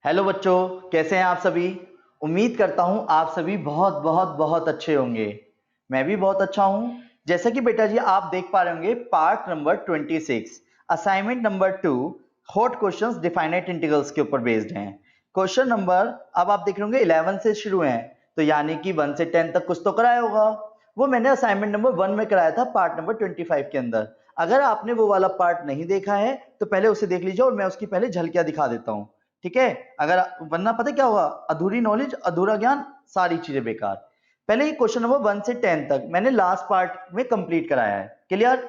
Hello बच्चों, कैसे हैं आप सभी। उम्मीद करता हूं आप सभी बहुत बहुत बहुत अच्छे होंगे। मैं भी बहुत अच्छा हूं। जैसा कि बेटा जी आप देख पा रहे होंगे, part number 26 assignment number 2 hot questions definite integrals के ऊपर बेस्ड हैं। क्वेश्चन नंबर अब आप देख रहे होंगे 11 से शुरू हैं, तो यानी कि 1 से 10 तक कुछ तो कराया होगा। वो मैंने असाइनमेंट नंबर 1 में कराया था पार्ट नंबर 25 के अंदर। अगर आपने वो वाला पार्ट नहीं देखा है तो पहले उसे देख लीजिए और मैं उसकी पहले झलकियां दिखा देता हूं, ठीक है। अगर वरना पता क्या होगा, अधूरी नॉलेज अधूरा ज्ञान, सारी चीजें बेकार। पहले ही क्वेश्चन नंबर 1 से 10 तक मैंने लास्ट पार्ट में कंप्लीट कराया है। क्लियर।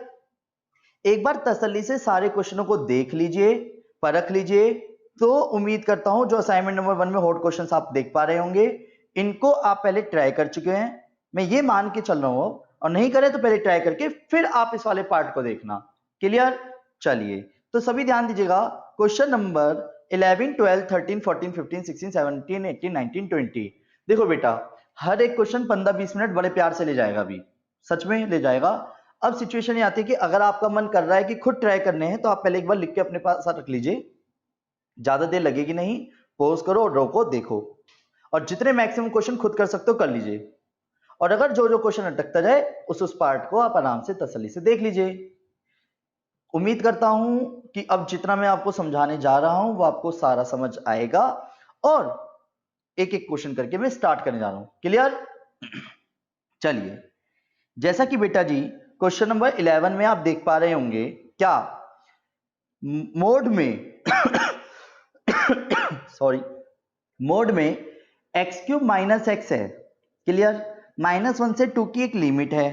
एक बार तसल्ली से सारे क्वेश्चनों को देख लीजिए, परख लीजिए। तो उम्मीद करता हूं जो असाइनमेंट नंबर 1 में हॉट क्वेश्चंस आप देख पा रहे होंगे, इनको आप पहले ट्राई कर चुके हैं, मैं ये मान के चल रहा हूं। और नहीं करे तो पहले ट्राई करके फिर आप इस वाले पार्ट को देखना। क्लियर। चलिए तो सभी ध्यान दीजिएगा। Question number 11, 12, 13, 14, 15, 16, 17, 18, 19, 20। देखो बेटा, हर एक क्वेश्चन 15-20 मिनट बड़े प्यार से ले जाएगा, अभी सच में ले जाएगा। अब सिचुएशन ये आती है कि अगर आपका मन कर रहा है कि खुद ट्राई करने हैं तो आप पहले एक बार लिख के अपने पास रख लीजिए, ज्यादा देर लगेगी नहीं। पॉज करो, रोको, देखो, और जितने मैक्सिमम क्वेश्चन खुद कर सकते हो कर लीजिए। और अगर जो जो क्वेश्चन अटकता जाए उस पार्ट को आप आराम से तसल्ली से देख लीजिए। उम्मीद करता हूं कि अब जितना मैं आपको समझाने जा रहा हूं वो आपको सारा समझ आएगा, और एक एक क्वेश्चन करके मैं स्टार्ट करने जा रहा हूं। क्लियर। चलिए, जैसा कि बेटा जी क्वेश्चन नंबर 11 में आप देख पा रहे होंगे, क्या मोड में सॉरी, मोड में एक्स क्यूब माइनस एक्स है। क्लियर। -1 से 2 की एक लिमिट है।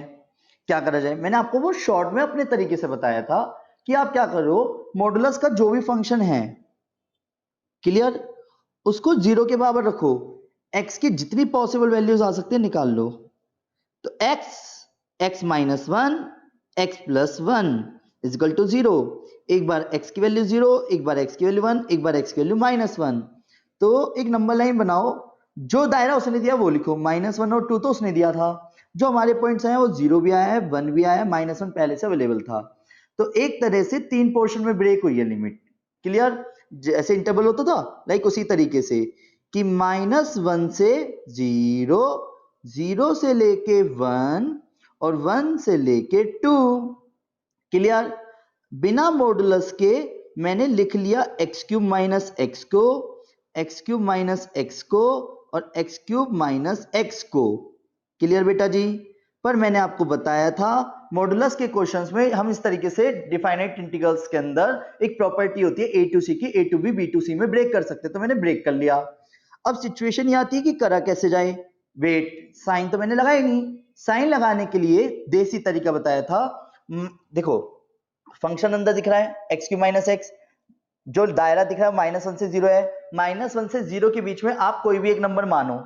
क्या करा जाए, मैंने आपको वो शॉर्ट में अपने तरीके से बताया था कि आप क्या करो, मॉडुलस का जो भी फंक्शन है, क्लियर, उसको 0 के बराबर रखो। एक्स की जितनी पॉसिबल वैल्यूज आ सकती है निकाल लो। तो x minus 1, x plus 1 equal to 0। एक बार एक्स की वैल्यू 0, एक बार एक्स की वैल्यू 1, एक बार एक्स की वैल्यू -1। तो एक नंबर लाइन बनाओ, जो दायरा उसने दिया वो लिखो। -1 और 2 तो उसने दिया था, जो हमारे पॉइंट्स हैं वो 0 भी आया है, 1 भी आया है, -1 पहले से अवेलेबल था। तो एक तरह से 3 पोर्शन में ब्रेक हुई है लिमिट। क्लियर। जैसे इंटरवल होता था, लाइक उसी तरीके से कि -1 से 0, 0 से लेके 1 और 1 से लेके 2। क्लियर। बिना मॉडुलस के मैंने लिख लिया एक्स क्यूब माइनस एक्स को, एक्स क्यूब माइनस एक्स को और एक्स क्यूब माइनस एक्स को। क्लियर बेटा जी। पर मैंने आपको बताया था मॉडुलस के क्वेश्चंस में हम इस तरीके से डिफाइनाइट इंटीग्रल्स के अंदर एक प्रॉपर्टी होती है ए टू सी की, ए टू बी, बी टू सी में ब्रेक कर सकते, तो मैंने ब्रेक कर लिया। अब सिचुएशन ये आती है कि करा कैसे जाए। वेट, साइन तो मैंने लगाया नहीं। साइन लगाने के लिए देसी तरीका बताया था। देखो, फंक्शन अंदर दिख रहा है एक्स क्यू माइनस एक्स, जो दायरा दिख रहा है -1 से 0 है। -1 से 0 के बीच में आप कोई भी एक नंबर मानो।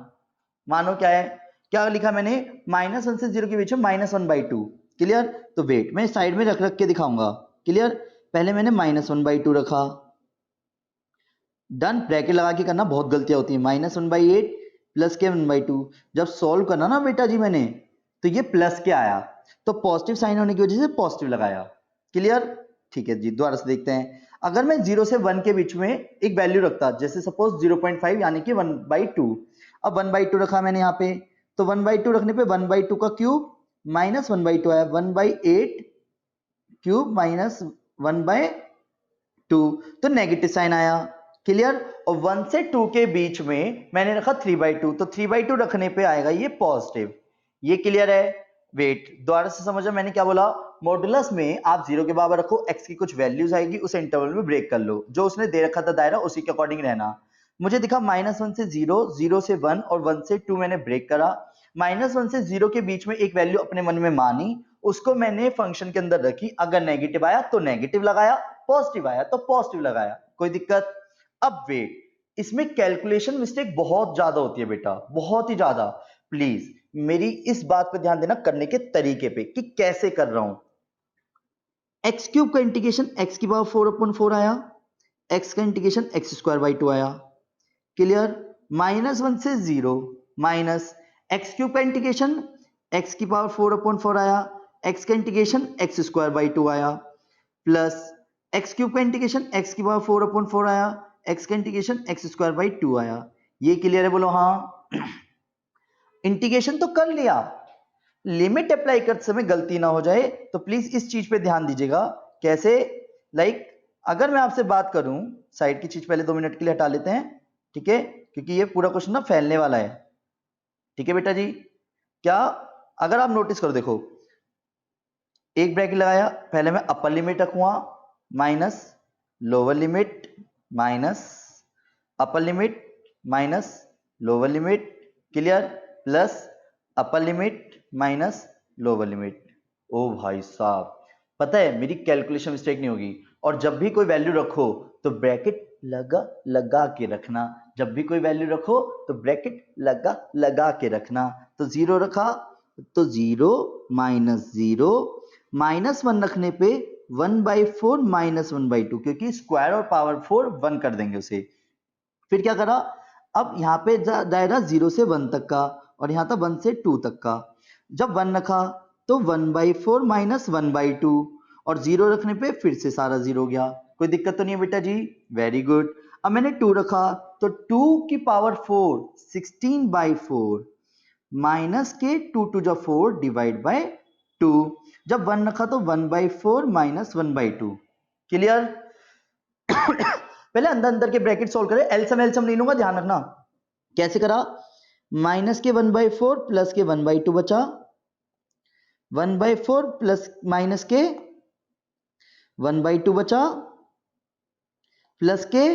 मानो क्या है, क्या लिखा मैंने, -1 से 0 के बीच में -1/2। क्लियर। तो वेट, मैं साइड में रख रख के दिखाऊंगा। क्लियर। पहले मैंने -1/2 रखा, डन। ब्रैकेट लगा के करना, बहुत गलतियां होती है। -1/8 प्लस के 1/2। जब सॉल्व करना ना बेटा जी मैंने, तो ये प्लस के आया, तो पॉजिटिव साइन होने की वजह से पॉजिटिव लगाया। क्लियर। ठीक है जी, दोबारा से देखते हैं। अगर मैं 0 से 1 के बीच में एक वैल्यू रखता, जैसे सपोज 0.5 यानी कि 1/2। अब 1/2 रखा मैंने यहाँ पे, तो 1/2 रखने पे 1/2 का क्यूब -1/2 आया, 1/8 क्यूब -1/2, तो नेगेटिव साइन आया। क्लियर। और 1 से 2 के बीच में मैंने रखा 3/2, तो 3/2 रखने पे आएगा ये पॉजिटिव। ये क्लियर है। वेट, दोबारा से समझो मैंने क्या बोला। मॉडुलस में आप 0 के बराबर रखो, x की कुछ वैल्यूज आएगी, उस इंटरवल में ब्रेक कर लो, जो उसने दे रखा था दायरा उसी के अकॉर्डिंग रहना। मुझे दिखा -1 से 0, 0 से 1 और 1 से 2 मैंने ब्रेक करा। -1 से 0 के बीच में एक वैल्यू अपने मन में मानी, उसको मैंने फंक्शन के अंदर रखी। अगर नेगेटिव आया तो नेगेटिव लगाया, पॉजिटिव आया तो पॉजिटिव लगाया, कोई दिक्कत। अब वेट, इसमें कैलकुलेशन मिस्टेक बहुत ज्यादा होती है बेटा, बहुत ही ज्यादा। प्लीज मेरी इस बात पे ध्यान देना, करने के तरीके पे कि कैसे कर रहा हूं। एक्स क्यूब का इंटीग्रेशन एक्स की पावर 4/4 आया, एक्स का इंटीग्रेशन x²/2 आया। क्लियर। -1 से 0 माइनस एक्स क्यूब का इंटीग्रेशन एक्स की पावर 4/4 आया, एक्स का इंटीग्रेशन x²/2 आया, प्लस एक्स क्यूब का इंटीग्रेशन एक्स की पावर 4/4 आया, x का इंटीग्रेशन x स्क्वायर बाई 2 आया। ये क्लियर है? बोलो हाँ। इंटीग्रेशन तो कर लिया, लिमिट अप्लाई करते समय गलती ना हो जाए, तो प्लीज इस चीज पे ध्यान दीजिएगा। कैसे? लाइक अगर मैं आपसे बात करूं, साइड की चीज पहले 2 मिनट के लिए हटा लेते हैं, ठीक है, क्योंकि ये पूरा क्वेश्चन ना फैलने वाला है। ठीक है बेटा जी, क्या अगर आप नोटिस करो, देखो एक ब्रैकेट लगाया, पहले मैं अपर लिमिट रखूंगा minus lower limit minus upper limit minus lower limit, clear, plus upper limit minus lower limit. ओ भाई साहब, पता है मेरी कैलकुलेशन मिस्टेक नहीं होगी। और जब भी कोई वैल्यू रखो तो ब्रैकेट लगा लगा के रखना, जब भी कोई वैल्यू रखो तो ब्रैकेट लगा लगा के रखना। तो 0 रखा तो 0 माइनस 0, -1 रखने पे 1/4 -1/2, क्योंकि स्क्वायर और पावर 4 1 कर देंगे उसे। फिर क्या करा, अब यहाँ पे दायरा 0 से 1 तक का और यहाँ था 1 से 2 तक का। जब 1 रखा तो 1/4 -1/2 और 0 रखने पे फिर से सारा 0 हो गया। कोई दिक्कत तो नहीं है बेटा जी? Very good. अब मैंने 2 रखा तो 2 की पावर 4 16/4 माइनस के 2 टू जा 4 डिवाइड बाय 2। जब 1 रखा तो 1/4 -1/2। क्लियर? पहले अंदर अंदर के ब्रैकेट सोल्व करें, एलसम एलसम नहीं लूंगा, ध्यान रखना। कैसे करा, माइनस के 1/4 प्लस के 1/2 बचा, 1/4 प्लस माइनस के 1/2 बचा, प्लस के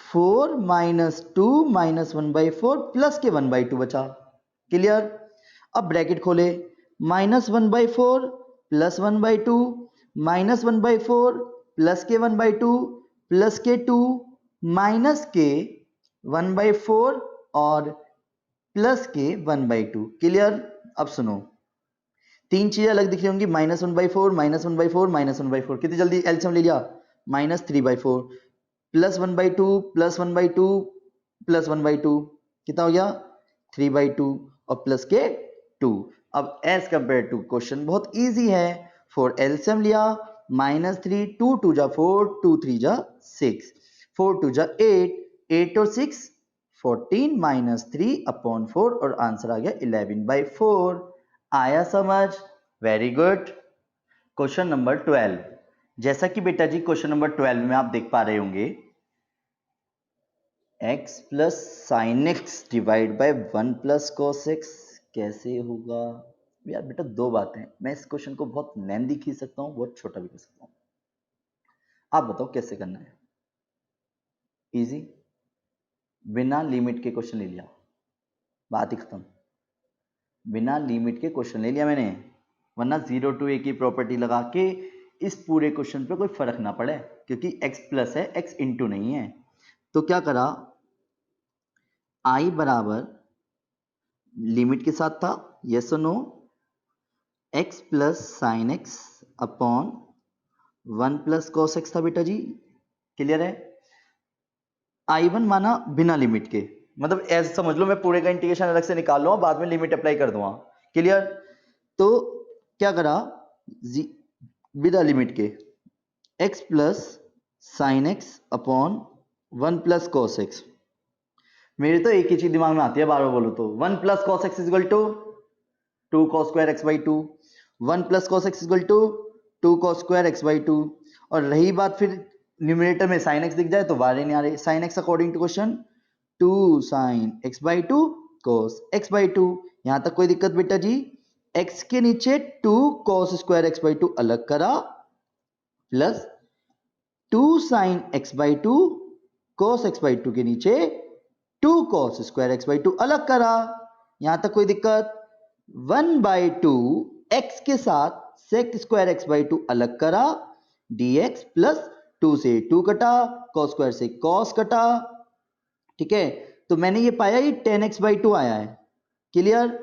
4 -2 -1/4 प्लस के 1/2 बचा। क्लियर? अब ब्रैकेट खोले, -1/4 प्लस 1/2 -1/4 प्लस के 1/2 प्लस के 2 माइनस के 1/4 और प्लस के 1/2। क्लियर? अब सुनो, 3 चीजें अलग दिख रही होंगी, -1/4 -1/4 -1/4। कितनी जल्दी एलसीएम ले लिया, -3/4 प्लस 1/2 प्लस 1/2 प्लस 1/2, कितना हो गया 3/2 और प्लस के 2। अब एज कंपेयर टू क्वेश्चन बहुत इजी है। फॉर एलसीएम लिया, -3, 2 2 जा 4, 2 3 जा 6, 4 2 जा 8, 8 और 6 14 -3/4 और आंसर आ गया 11/4। आया समझ? Very good. क्वेश्चन नंबर 12, जैसा कि बेटा जी क्वेश्चन नंबर 12 में आप देख पा रहे होंगे, x plus sine x divide by 1 plus cos x कैसे होगा? यार बेटा दो बातें, मैं इस क्वेश्चन को बहुत लेंथी खींच सकता हूँ, बहुत छोटा भी कर सकता हूँ। आप बताओ कैसे करना है? इजी, बिना लिमिट के क्वेश्चन ले लिया, बात ही खत्म। बिना लिमिट के क्वेश्चन ले लिया मैंने, वरना 0 to a की प्रॉपर्टी लगा के इस पूरे क्वेश्चन पे कोई फर्क ना पड़े, क्योंकि x प्लस है, x इंटू नहीं है। तो क्या करा, i बराबर लिमिट के साथ था, यस और no, x plus sine x upon 1 plus cos x था बेटा जी। क्लियर है? I1 माना बिना लिमिट के, मतलब ऐसे समझ लो मैं पूरे का इंटीग्रेशन अलग से निकाल लूंगा, बाद में लिमिट अप्लाई कर दूंगा। क्लियर? तो क्या करा, बिना लिमिट के x plus sine x upon 1 plus cos x. मेरे तो एक ही चीज दिमाग में आती है, बार बार बोलो तो, 1 plus cos x equal to 2 cos square x by 2, 1 plus cos x equal to 2 cos square x by 2। और रही बात फिर न्यूमरेटर में साइन एक्स दिख जाए तो वारे नहीं आ रही, sine x according to question 2 sine x by 2 cos x by 2। यहां तक कोई दिक्कत बेटा जी? x के नीचे 2 कॉस स्क्वायर एक्स बाई 2 अलग करा, plus 2 sine x by 2 cos x by 2 के नीचे 2 कॉस स्क्वायर एक्स बाई 2 अलग करा। यहां तक कोई दिक्कत? 1/2 x के साथ सेक स्क्वायर एक्स बाई 2 अलग करा, dx प्लस 2 से 2 कटा, कॉस स्क्वायर से कॉस कटा। ठीक है, तो मैंने ये पाया ये 10x बाई 2 आया है। क्लियर?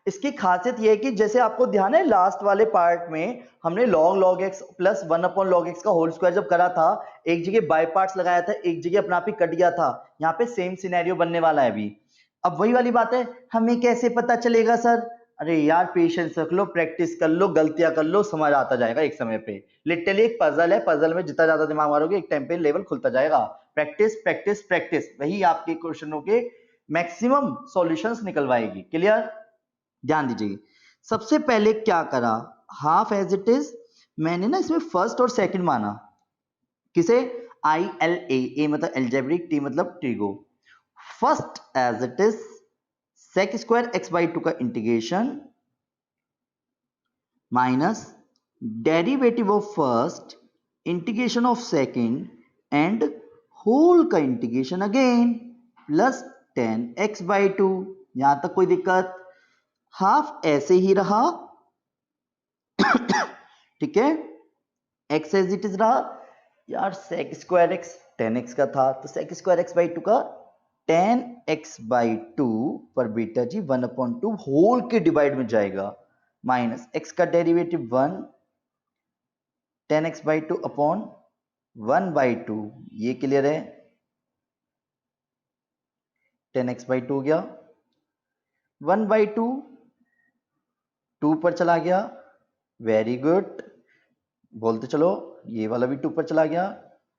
इसकी खासियत यह है कि जैसे आपको ध्यान है लास्ट वाले पार्ट में हमने log x plus 1/log x का होल स्क्वायर जब करा था, एक जगह बाय पार्ट्स लगाया था, एक जगह अपना आप ही कट गया था। यहाँ पे सेम सिनेरियो बनने वाला है अभी। अब वही वाली बात है, हमें कैसे पता चलेगा सर? अरे यार पेशेंस रख लो, प्रैक्टिस कर लो, गलतियां कर लो, समझ आता जाएगा एक समय पे। लिटरली एक पजल है, पजल में जितना ज्यादा दिमाग मारोगे एक टाइम पे लेवल खुलता जाएगा। प्रैक्टिस प्रैक्टिस प्रैक्टिस, वही आपके क्वेश्चनों के मैक्सिमम सॉल्यूशंस निकलवाएगी। क्लियर? ध्यान दीजिए, सबसे पहले क्या करा, हाफ एज इट इज, मैंने ना इसमें फर्स्ट और सेकंड माना। किसे? आई एल ए मतलब एल्जेब्रिक, टी मतलब trigo. First as it is sec square x by two का integration minus derivative of first, integration of second and whole का integration again plus 10x by two. यहां तक कोई दिक्कत? हाफ ऐसे ही रहा ठीक है, x एज इट इज रहा। यार sec स्क्वायर एक्स 10x का था, तो sec square x by two का 10x बाई टू पर बेटा जी 1/2 होल के डिवाइड में जाएगा, माइनस x का derivative 1, 10x by two upon 1/2। ये क्लियर है? 10x बाई टू हो गया, 1/2 2 पर चला गया, वेरी गुड, बोलते चलो, ये वाला भी 2 पर चला गया,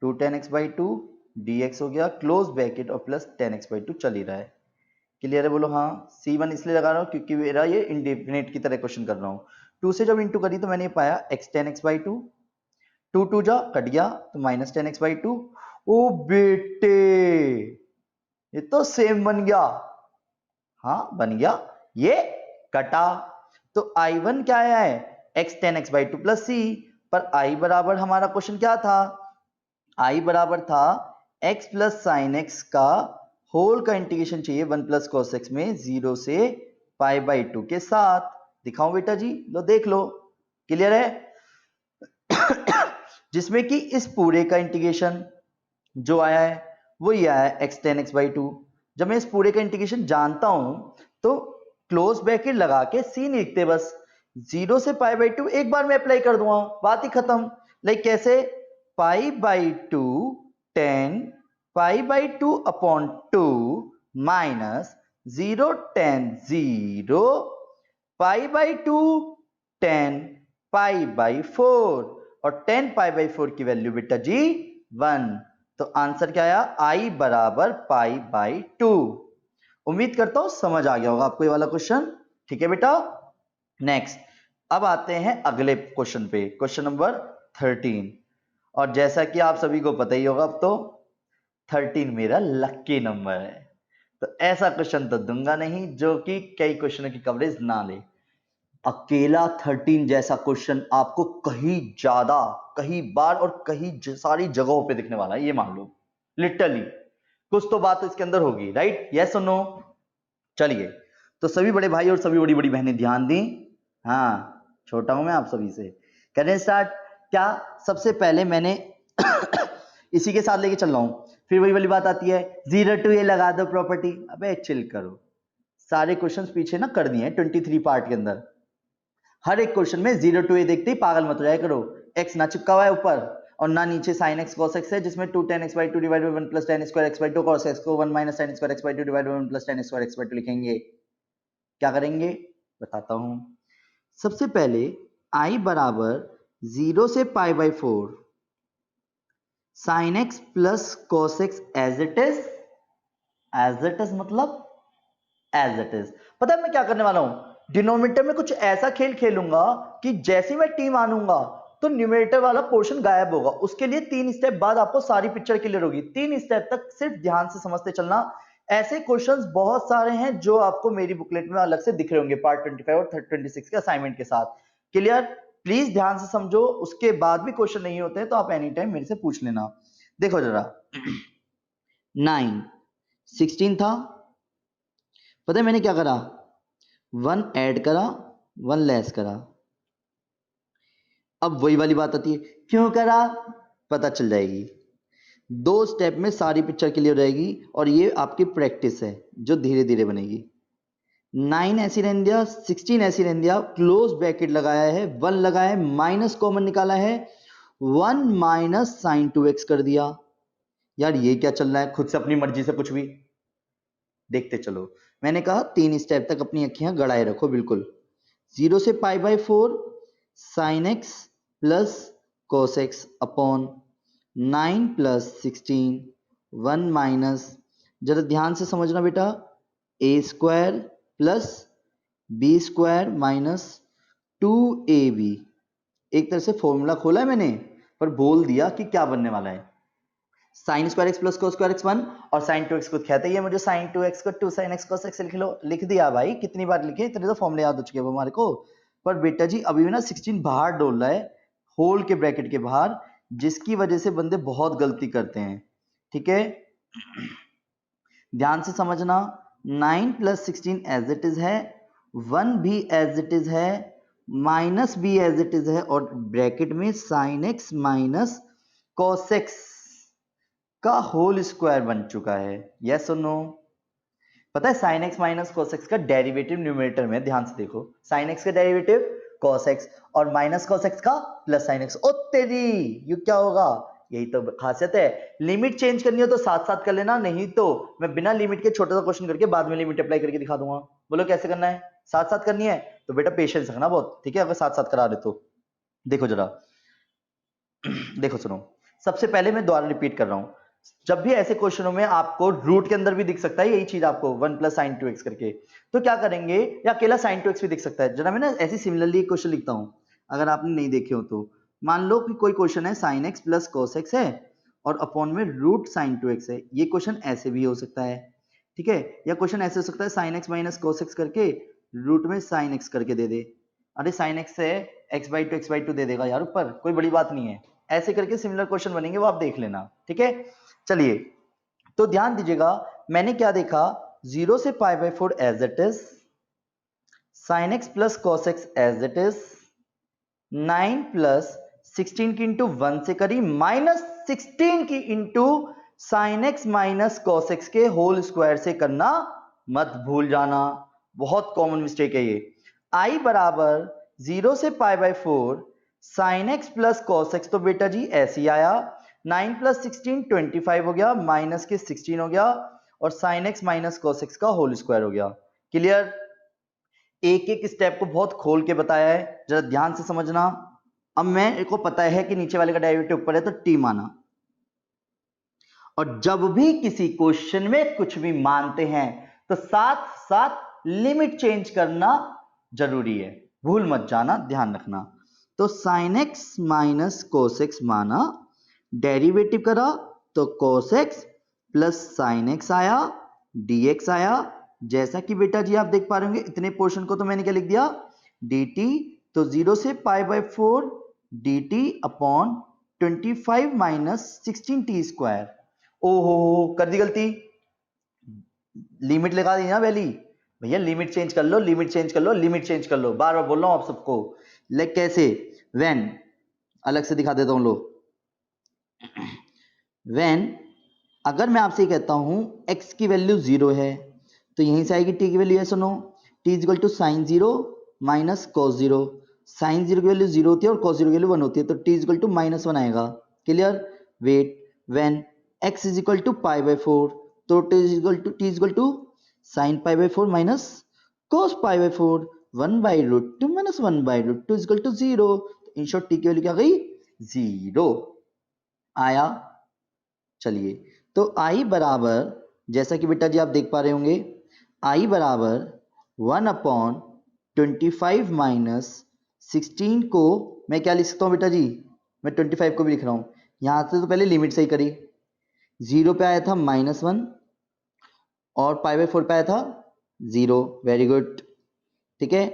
2 10x बाई टू dx हो गया, क्लोज ब्रैकेट और प्लस 10x बाई टू चल ही रहा है। क्लियर है? बोलो हाँ। C1 इसलिए लगा रहा हूँ क्योंकि मेरा ये इंडेफिनेट की तरह क्वेश्चन कर रहा हूँ। 2 से जब इंटू करी तो मैंने पाया x 10x बाई टू, 2 2 जा कट गया तो माइनस 10x बाई टू। ओ बेटे, ये तो सेम बन गया। हाँ बन गया, ये कटा। तो I1 क्या आया है? x 10x by two plus C, पर I बराबर हमारा क्वेश्चन क्या था? I बराबर था x प्लस साइन एक्स का होल का इंटीग्रेशन चाहिए 1 प्लस कॉस एक्स में 0 से पाई बाई टू के साथ। दिखाऊं बेटा जी? लो देख लो, क्लियर है? जिसमें कि इस पूरे का इंटीग्रेशन जो आया है वो ये आया है x 10x बाई टू। जब मैं इस पूरे का इंटीग्रेशन जानता हूं तो क्लोज ब्रैकेट लगा के सी नहीं लिखते, बस 0 से पाई बाई टू एक बार में अप्लाई कर दूंगा, बात ही खत्म। लाइक कैसे? पाई by to 10 pi by two upon 2 minus 0 10 0 pi by to 10 pi by 4, और 10 पाई बाई 4 की वैल्यू बेटा जी 1। तो आंसर क्या आया? I बराबर पाई बाई टू। उम्मीद करता हूं समझ आ गया होगा आपको ये वाला क्वेश्चन। ठीक है बेटा, नेक्स्ट अब आते हैं अगले क्वेश्चन पे, क्वेश्चन नंबर 13। और जैसा कि आप सभी को पता ही होगा अब तो 13 मेरा लक्की नंबर है, तो ऐसा क्वेश्चन तो दूंगा नहीं जो कि कई क्वेश्चनों की कवरेज ना ले। अकेला 13 जैसा क्वेश्चन आपको कहीं ज्यादा, कहीं बार और कहीं सारी जगहों पे दिखने वाला है, ये मान लो। लिटरली कुछ तो बात इसके अंदर होगी, राइट? यस और नो? चलिए, तो सभी बड़े भाई और सभी बड़ी बड़ी बहनें ध्यान दी। हाँ, छोटा हूं मैं आप सभी से। करें स्टार्ट? क्या सबसे पहले मैंने इसी के साथ लेके चल रहा हूं, फिर वही वाली बात आती है 0 to a लगा दो प्रॉपर्टी। अबे चिल करो, सारे क्वेश्चंस पीछे ना कर दिए हैं 23 पार्ट के अंदर। हर एक क्वेश्चन में 0 to a देखते ही पागल मत हो जाया करो। x ना चिपका हुआ है ऊपर और ना नीचे sin x cos x है, जिसमें 2 tan x by 2 divide by 1 plus tan square x by 2 cos x को 1 minus tan square x by 2 divide by 1 plus tan square x by 2 लिखेंगे। क्या करेंगे बताता हूं। सबसे पहले i बराबर 0 से pi by 4 sin x plus cos x as it is. As it is मतलब एज इट इज। पता है मैं क्या करने वाला हूं? डिनोमिनेटर में कुछ ऐसा खेल खेलूंगा कि जैसे मैं टी मानूंगा तो न्यूमरेटर वाला पोर्शन गायब होगा। उसके लिए 3 स्टेप बाद आपको सारी पिक्चर क्लियर होगी। 3 स्टेप तक सिर्फ ध्यान से समझते चलना। ऐसे क्वेश्चंस बहुत सारे हैं जो आपको मेरी बुकलेट में अलग से दिख रहे होंगे पार्ट 25 और 26 के असाइनमेंट के साथ। क्लियर? प्लीज ध्यान से समझो, उसके बाद भी क्वेश्चन नहीं होते हैं तो आप एनी टाइम मेरे से पूछ लेना। देखो जरा 9 16 था, पता है मैंने क्या करा? 1 ऐड करा 1 लेस करा। अब वही वाली बात आती है, क्यों करा? पता चल जाएगी। 2 स्टेप में सारी पिक्चर क्लियर रहेगी और ये आपकी प्रैक्टिस है जो धीरे धीरे बनेगी। 9 ऐसी रहने दिया, 16 ऐसी रहने दिया, क्लोज ब्रैकेट लगाया है, 1 लगाया है, माइनस कॉमन निकाला है, 1 माइनस साइन 2x कर दिया। यार ये क्या चल रहा है? खुद से अपनी मर्जी से कुछ भी। देखते चलो, मैंने कहा 3 स्टेप तक अपनी अखियां गड़ाए रखो बिल्कुल। 0 से pi by 4 sine x plus cos x upon 9 plus 16 1 minus, जरा ध्यान से समझना बेटा, a square plus b square minus 2ab। एक तरह से फॉर्मूला खोला है मैंने पर बोल दिया कि क्या बनने वाला है। Sign square x plus cos square x 1 और साइन 2x को कहते हैं, ये मुझे साइन 2x को 2 साइन x cos x लिख लो। लिख दिया भाई, कितनी बार लिखे, इतने तो फॉर्मूले याद हो चुके हैं हमारे को। पर बेटा जी अभी भी ना 16 बाहर डोल रहा है, होल के ब्रैकेट के बाहर, जिसकी वजह से बंदे बहुत गलती करते हैं। ठीक है, ध्यान से समझना। 9 प्लस 16 एज इट इज है, 1 भी एज इट इज है, माइनस भी एज इट इज है, और ब्रैकेट में sign x minus cos x का होल स्क्वायर बन चुका है। यस और नो? पता है sign x minus cos x का डेरिवेटिव न्यूमरेटर में, ध्यान से देखो, साइन एक्स का डेरिवेटिव कॉस एक्स और माइनस कॉस एक्स का प्लस साइन एक्स। ओ तेरी, ये क्या होगा? यही तो खासियत है। लिमिट चेंज करनी हो तो साथ साथ कर लेना, नहीं तो मैं बिना लिमिट के छोटा सा क्वेश्चन करके बाद में लिमिट अप्लाई करके दिखा दूंगा। बोलो कैसे करना है? साथ साथ करनी है तो बेटा पेशेंस रखना बहुत, ठीक है, अगर साथ साथ करा रहे तो। देखो जरा, देखो सुनो, सबसे पहले मैं दोबारा रिपीट कर रहा हूं, जब भी ऐसे क्वेश्चनों में आपको रूट के अंदर भी दिख सकता है यही चीज आपको 1 प्लस साइन 2x करके, तो क्या करेंगे, या अकेला साइन 2x भी दिख सकता है। जरा मैं ना ऐसी सिमिलरली एक क्वेश्चन लिखता हूं, अगर आपने नहीं देखे हो तो। मान लो कि कोई क्वेश्चन है sign x plus cos x है और अपॉन में रूट साइन 2x है। ये क्वेश्चन ऐसे भी हो सकता है, ठीक है, या क्वेश्चन ऐसे हो सकता है sign x minus cos x करके रूट में साइन एक्स करके दे दे। अरे साइन एक्स से x/2 दे देगा यार ऊपर, कोई बड़ी बात नहीं है। ऐसे करके सिमिलर क्वेश्चन बनेंगे, वो आप देख लेना, ठीक है। चलिए, तो ध्यान दीजिएगा, मैंने क्या देखा, 0 से pi by 4 as it is, sine x plus cos x as it is, 9 plus 16 की इंटू 1 से करी, माइनस 16 की into sine x minus cos x के होल स्क्वायर से करना मत भूल जाना, बहुत कॉमन मिस्टेक है ये। आई बराबर 0 से pi by 4 sine x plus cos x, तो बेटा जी ऐसे ही आया, 9 प्लस 16 25 हो गया, माइनस के 16 हो गया, और sign x minus cos x का होल स्क्वायर हो गया। क्लियर? एक एक स्टेप को बहुत खोल के बताया है, जरा ध्यान से समझना। अब मैं को पता है कि नीचे वाले का डेरिवेटिव ऊपर है तो टी माना, और जब भी किसी क्वेश्चन में कुछ भी मानते हैं तो साथ साथ लिमिट चेंज करना जरूरी है, भूल मत जाना, ध्यान रखना। तो sign x minus cos x माना, डेरिवेटिव करा तो cos x plus sine x आया, dx आया, जैसा कि बेटा जी आप देख पा रहे होंगे। इतने पोर्शन को तो मैंने क्या लिख दिया, dt, तो 0 से pi by 4 dt upon 25 minus 16t square. ओहो, कर दी गलती, लिमिट लगा दी ना वैली, भैया लिमिट चेंज कर लो, लिमिट चेंज कर लो, लिमिट चेंज कर लो, बार बार बोल रहा हूं आप सबको। लाइक कैसे, व्हेन, अलग से दिखा देता हूं लो, व्हेन, अगर मैं आपसे कहता हूं x की वैल्यू 0 है तो यहीं से आएगी t की वैल्यू है, सुनो, t is equal to sine 0 minus cos 0। Sine 0 की वैल्यू 0 होती है और cos 0 की वैल्यू 1 होती है, तो t इज इक्वल टू -1 आएगा। Clear? Wait, when x is equal to pi by 4, तो t is equal to sine pi by 4 minus cos pi by 4, 1 by root 2 minus 1 by root 2 is equal to 0। In short t की value क्या गई, 0 आया। चलिए, तो i बराबर, जैसा कि बेटा जी आप देख पा रहे होंगे, i बराबर 1 अपॉन 25 माइनस 16 को मैं क्या लिख सकता हूँ बेटा जी, मैं 25 को भी लिख रहा हूँ, यहाँ से तो पहले लिमिट सही करी, 0 पे आया था -1 और पाई बाई 4 पे आया था 0, वेरी गुड, ठीक है।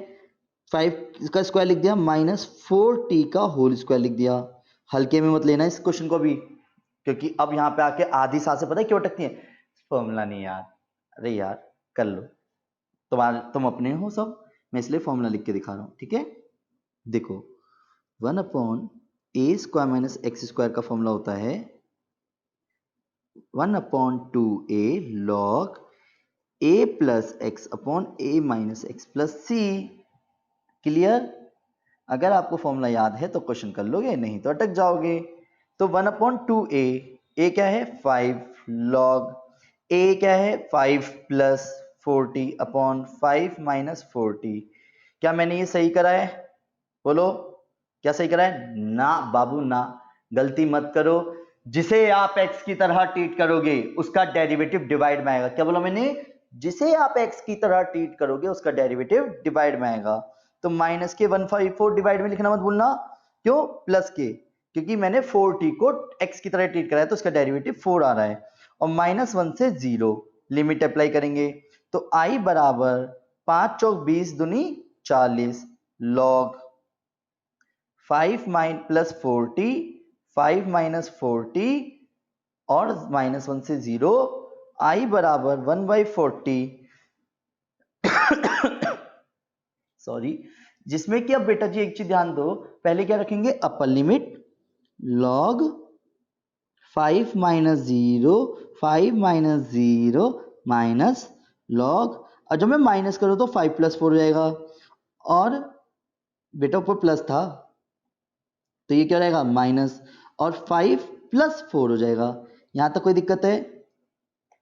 5 का स्क्वायर लिख दिया, -4t का होल स्क्वायर लिख दिया। हल्के में मत लेना इस क्वेश्चन को भी, क्योंकि अब यहाँ पे आके आधी सांसें पता है क्यों अटकती हैं, फॉर्मूला नहीं यार, अरे यार कर लो, तुम अपने हो सब, मैं इसलिए फॉर्मूला लिख के दिखा रहा हूँ, ठीक है। देखो, 1 upon a square minus x square का फॉर्मूला होता है 1 upon 2a log a plus x upon a minus x plus C. Clear? अगर आपको फॉर्मूला याद है तो क्वेश्चन कर लोगे, नहीं तो अटक जाओगे। तो 1 अपॉन 2a, a क्या है 5 लॉग a क्या है 5 प्लस 40 अपॉन 5 माइनस 40, क्या मैंने ये सही करा है? बोलो, क्या सही करा है? ना बाबू ना, गलती मत करो। जिसे आप x की तरह ट्रीट करोगे उसका डेरिवेटिव डिवाइड में आएगा। क्या बोला मैंने? जिसे आप x की तरह ट्रीट करोगे उसका डेरिवेटिव डिवाइड में आएगा। तो माइनस के 154 डिवाइड में लिखना मत भूलना। क्यों? प्लस के, क्योंकि मैंने 4t को x की तरह ट्रीट करा है तो उसका डेरिवेटिव 4 आ रहा है। और -1 से 0 लिमिट अप्लाई करेंगे तो i बराबर 5 चौक 20 दूनी 40 log 5 प्लस 40, 5 माइनस 40 और -1 से 0, i बराबर 1/40 सॉरी, जिसमें कि अब बेटा जी एक चीज ध्यान दो, पहले क्या रखेंगे? Upper limit log 5 minus 0, 5 minus 0 minus log, और जब मैं माइनस करूं तो 5 प्लस 4 हो जाएगा, और बेटा ऊपर प्लस था तो ये क्या रहेगा? माइनस, और 5 प्लस 4 हो जाएगा। यहां तक कोई दिक्कत है?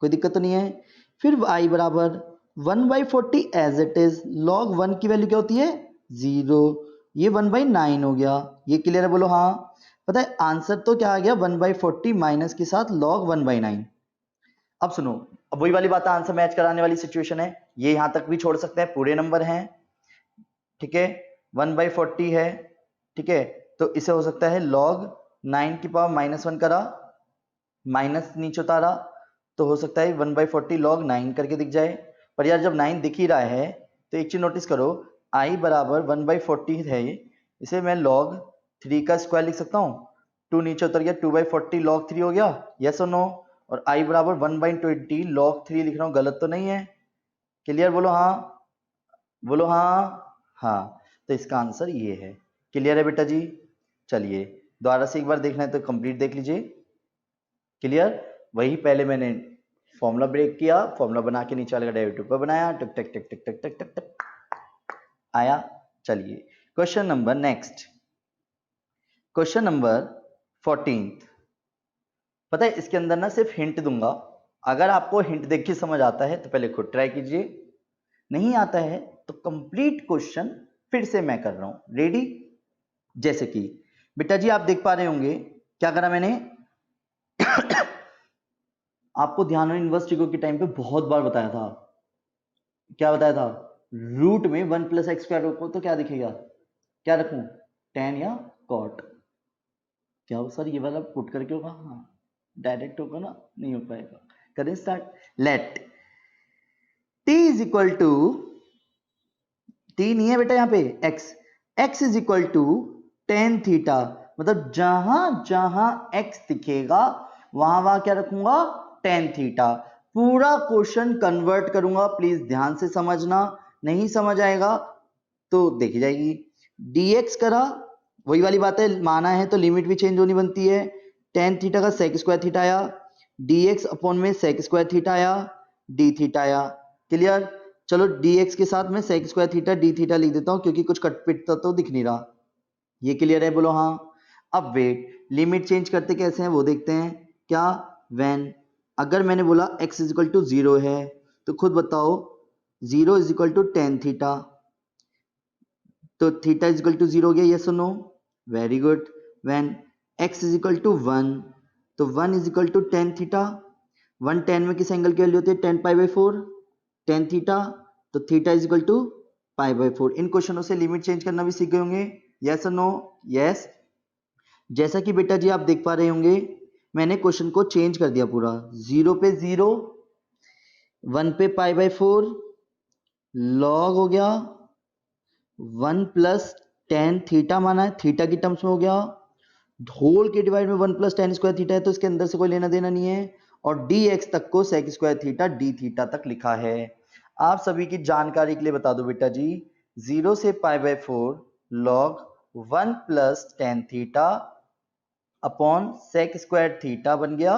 कोई दिक्कत तो नहीं है। फिर i बराबर 1/40 एज इट इज, log 1 की वैल्यू क्या होती है? 0, ये 1/9 हो गया। ये क्लियर है? बोलो हाँ। पता है आंसर तो क्या आ गया? 1/40 माइनस के साथ log 1/9। अब सुनो, अब वही वाली बात, आंसर मैच कराने वाली सिचुएशन है। ये यहां तक भी छोड़ सकते हैं, पूरे नंबर हैं, ठीक है। 1/40 है, ठीक है, तो इसे हो सकता है log 9 की पावर -1 करा, माइनस नीचे उतारा, तो हो सकता है 1/40 log 9 करके दिख जाए। पर यार जब 9 दिख ही रहा है तो एक चीज नोटिस करो, i बराबर 1/40 है, इसे मैं log 3 का स्क्वायर लिख सकता हूँ। 2 नीचे उतर गया, 2/40 log 3 हो गया, यस और नो। और i बराबर 1/20 log 3 लिख रहा हूँ, गलत तो नहीं है? क्लियर? बोलो हाँ, बोलो हाँ। हाँ, तो इसका आंसर ये है। क्लियर है बेटा जी? चलिए दोबारा से एक बार देखना है तो कंप्लीट देख लीजिए। क्लियर? वही पहले मैंने फॉर्मूला ब्रेक किया, फॉर्मूला बना के नीचे वाले का डेरिवेटिव पर बनाया, टक टक टक टक टक टक टक टक आया। चलिए question number next, question number 14। पता है इसके अंदर ना सिर्फ हिंट दूंगा, अगर आपको हिंट देख के समझ आता है तो पहले खुद ट्राई कीजिए, नहीं आता है तो कंप्लीट क्वेश्चन फिर से मैं कर रहा हूं। रेडी? जैसे कि बेटा जी आप देख पा रहे होंगे क्या करा मैंने, आपको ध्यान हो इनवर्स ट्रिगो के टाइम पे बहुत बार बताया था। क्या बताया था? रूट में 1 + x² रखो तो क्या दिखेगा? क्या रखूं? tan या cot? क्या हो सर ये वाला पुट करके होगा? हाँ, डायरेक्ट होगा ना, नहीं हो पाएगा। करें start. Let t is equal to, t नहीं है बेटा यहाँ पे, x is equal to tan theta, मतलब जहां जहां x दिखेगा वहां वहां क्या रखूंगा? tan theta. पूरा क्वेश्चन कन्वर्ट करूंगा, प्लीज ध्यान से समझना, नहीं समझ आएगा तो देखी जाएगी। dx करा, वही वाली बात है, माना है तो लिमिट भी चेंज होनी बनती है। tan थीटा का sec स्क्वायर थीटा आया, dx अपॉन में sec स्क्वायर थीटा आया, d थीटा आया। क्लियर? चलो dx के साथ में sec square theta d theta लिख देता हूं क्योंकि कुछ कटपिट तो दिख नहीं रहा। ये क्लियर है? बोलो हाँ। अब वेट, लिमिट चेंज करते कैसे हैं वो देखते हैं। क्या? व्हेन, अगर मैंने बोला x इज इक्वल टू 0 है तो खुद बताओ 0 is equal to tan theta, तो थीटा इज इक्वल टू 0 हो गया, यस और no? Very good. When x is equal to 1 तो 1 is equal to tan theta, 1 tan में किस एंगल की वैल्यू होती है? tan π/4, tan थीटा, तो थीटा इज इक्वल टू π/4। इन क्वेश्चनों से लिमिट चेंज करना भी सीख गए होंगे, यस और नो? यस। जैसा कि बेटा जी आप देख पा रहे होंगे मैंने क्वेश्चन को चेंज कर दिया पूरा, 0 पे 0, 1 पे π/4, लॉग हो गया 1 प्लस tan थीटा, माना है थीटा की टर्म्स में हो गया, होल के डिवाइड में 1 प्लस tan स्क्वायर थीटा है तो इसके अंदर से कोई लेना देना नहीं है, और dx तक को sec square theta d theta तक लिखा है। आप सभी की जानकारी के लिए बता दो बेटा जी, 0 से π/4 log 1 plus tan theta upon sec square theta बन गया,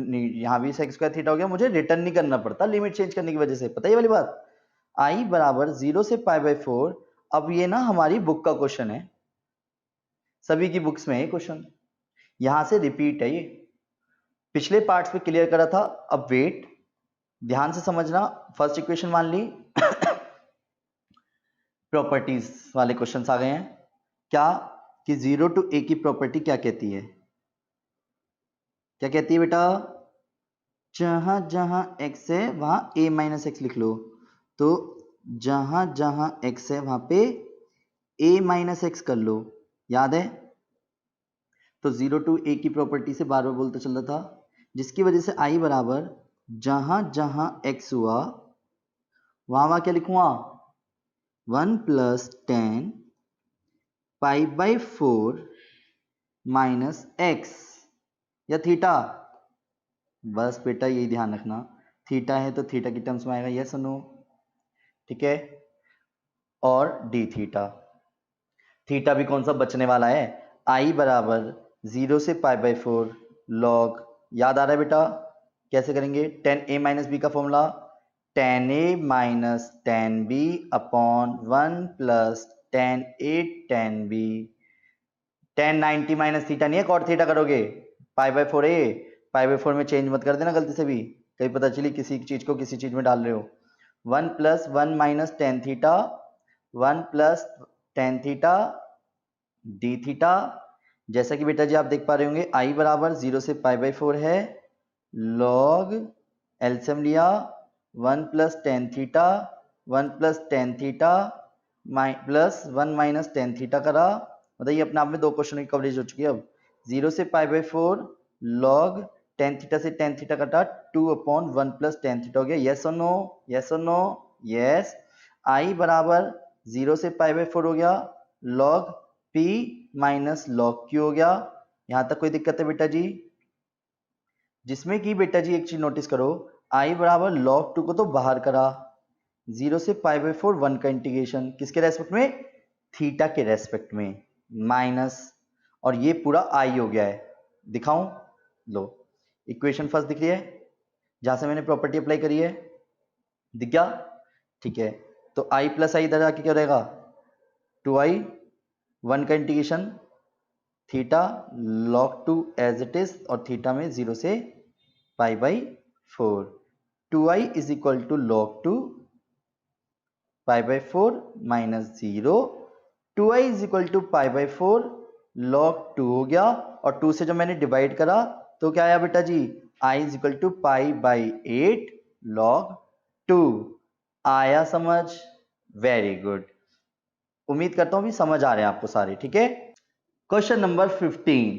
यहां भी sec स्क्वायर थीटा हो गया, मुझे रिटर्न नहीं करना पड़ता लिमिट चेंज करने की वजह से, पता है ये वाली बात। i बराबर 0 से π/4, अब ये ना हमारी बुक का क्वेश्चन है, सभी की बुक्स में है क्वेश्चन, यहां से रिपीट है ये, पिछले पार्ट्स पे क्लियर करा था। अब वेट, ध्यान से समझना, फर्स्ट इक्वेशन मान ली प्रॉपर्टीज वाले क्वेश्चंस आ गए हैं। क्या कि 0 to a की प्रॉपर्टी क्या कहती है? क्या कहती है बेटा? जहां जहां x है वहां a माइनस एक्स लिख लो। तो जहां जहां x है वहां पे a माइनस एक्स कर लो। याद है? तो 0 to a की प्रॉपर्टी से बार बार बोलता चल रहा था, जिसकी वजह से i बराबर जहां जहां x हुआ वहां वहां क्या लिखूंगा? 1 plus 10 pi by 4 minus x या थीटा। बस बेटा यही ध्यान रखना, थीटा है तो थीटा की टर्म्स में आएगा, यस और नो। ठीक है, और डी थीटा, थीटा भी कौन सा बचने वाला है? आई बराबर 0 से पाई बाई 4 लॉग, याद आ रहा है बेटा? कैसे करेंगे? 10a माइनस बी का formula 10a minus 10b upon 1 plus 10a 10b। 1090 minus theta नहीं है, कॉट थीटा करोगे। Pi by 4a, pi by 4 में चेंज मत कर देना गलती से भी, कहीं पता चली किसी चीज को किसी चीज में डाल रहे हो। 1 plus 1 minus tan theta, 1 plus tan theta D theta. जैसा कि बेटा जी आप देख पा रहे होंगे आई बराबर 0 से पाई बाई 4 है, लॉग एलसीएम लिया 1 plus tan theta 1 plus ten theta plus 1 minus tan theta करा। बताइए अपने आप में दो क्वेश्चन की कवरेज हो चुकी है। अब 0 से pi by 4 log tan theta से टेन थीटा कटा 2 अपॉन 1 प्लस टेन थीटा हो गया। यस और नो? यस और नो? यस। आई बराबर 0 से पाई बाई 4 हो गया, log p minus log q हो गया। यहां तक कोई दिक्कत है बेटा जी? जिसमें कि बेटा जी एक चीज नोटिस करो, i बराबर लॉग 2 को तो बाहर करा, 0 से पाई बाई 4 1 का इंटीग्रेशन किसके रेस्पेक्ट में? थीटा के रेस्पेक्ट में, माइनस, और ये पूरा i हो गया है। दिखाऊं? लो, इक्वेशन फर्स्ट दिख रही है जहां से मैंने प्रॉपर्टी अप्लाई करी है, दिख गया? ठीक है, तो i प्लस आई इधर आके क्या रहेगा? 2i, 1 का integration theta log 2 as it is, और थीटा में 0 से pi by 4, 2i is equal to log 2 pi by 4 minus 0, 2i is equal to pi by 4 log 2 हो गया, और 2 से जब मैंने डिवाइड करा तो क्या आया बेटा जी? i is equal to pi by 8 log 2। आया समझ? वेरी गुड, उम्मीद करता हूं भी समझ आ रहे हैं आपको सारे। ठीक है, क्वेश्चन नंबर 15,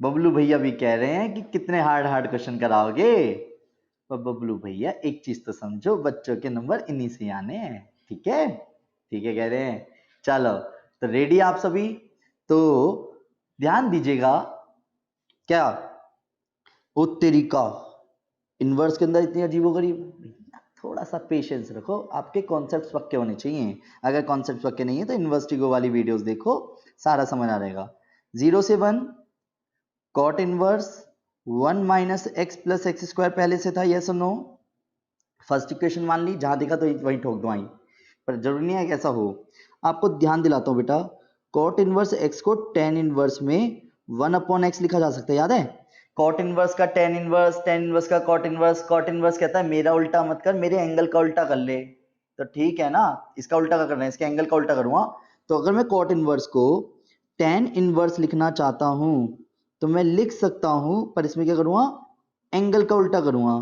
बबलू भैया भी कह रहे हैं कि कितने हार्ड हार्ड क्वेश्चन कराओगे। पर बबलू भैया एक चीज तो समझो, बच्चों के नंबर इन्हीं से आने हैं। ठीक है, ठीक है कह रहे हैं। चलो, तो रेडी आप सभी? तो ध्यान दीजिएगा, क्या ओ तरीका इनवर्स के अंदर इतनी अजीबोगरीब, थोड़ा सा पेशेंस रखो, आपके कॉन्सेप्ट्स पक्के होने चाहिए। अगर कॉन्सेप्ट्स पक्के नहीं है तो इन्वर्सिटीगो वाली वीडियोस देखो, सारा समझ आ रहेगा। 0 से 1 cot inverse 1 minus x plus x square पहले से था, यस और नो? फर्स्ट इक्वेशन मान ली, जहां देखा तो वहीं ठोक दो आई, पर जरूरी नहीं है कि ऐसा हो। आपको ध्यान दिलाता हूं बेटा, कॉट इनवर्स एक्स को टेन इनवर्स में 1 अपॉन एक्स लिखा जा सकता है, याद है? कॉट इनवर्स का टेन इनवर्स, टेन इनवर्स का कॉट इनवर्स, कॉट इनवर्स कहता है मेरा उल्टा मत कर, मेरे एंगल का उल्टा कर ले। तो ठीक है ना, इसका उल्टा क्या करना है? इसके एंगल का उल्टा करूंगा। तो अगर मैं कॉट इनवर्स को टेन इनवर्स लिखना चाहता हूं तो मैं लिख सकता हूं, पर इसमें क्या करूंगा? एंगल का उल्टा करूंगा।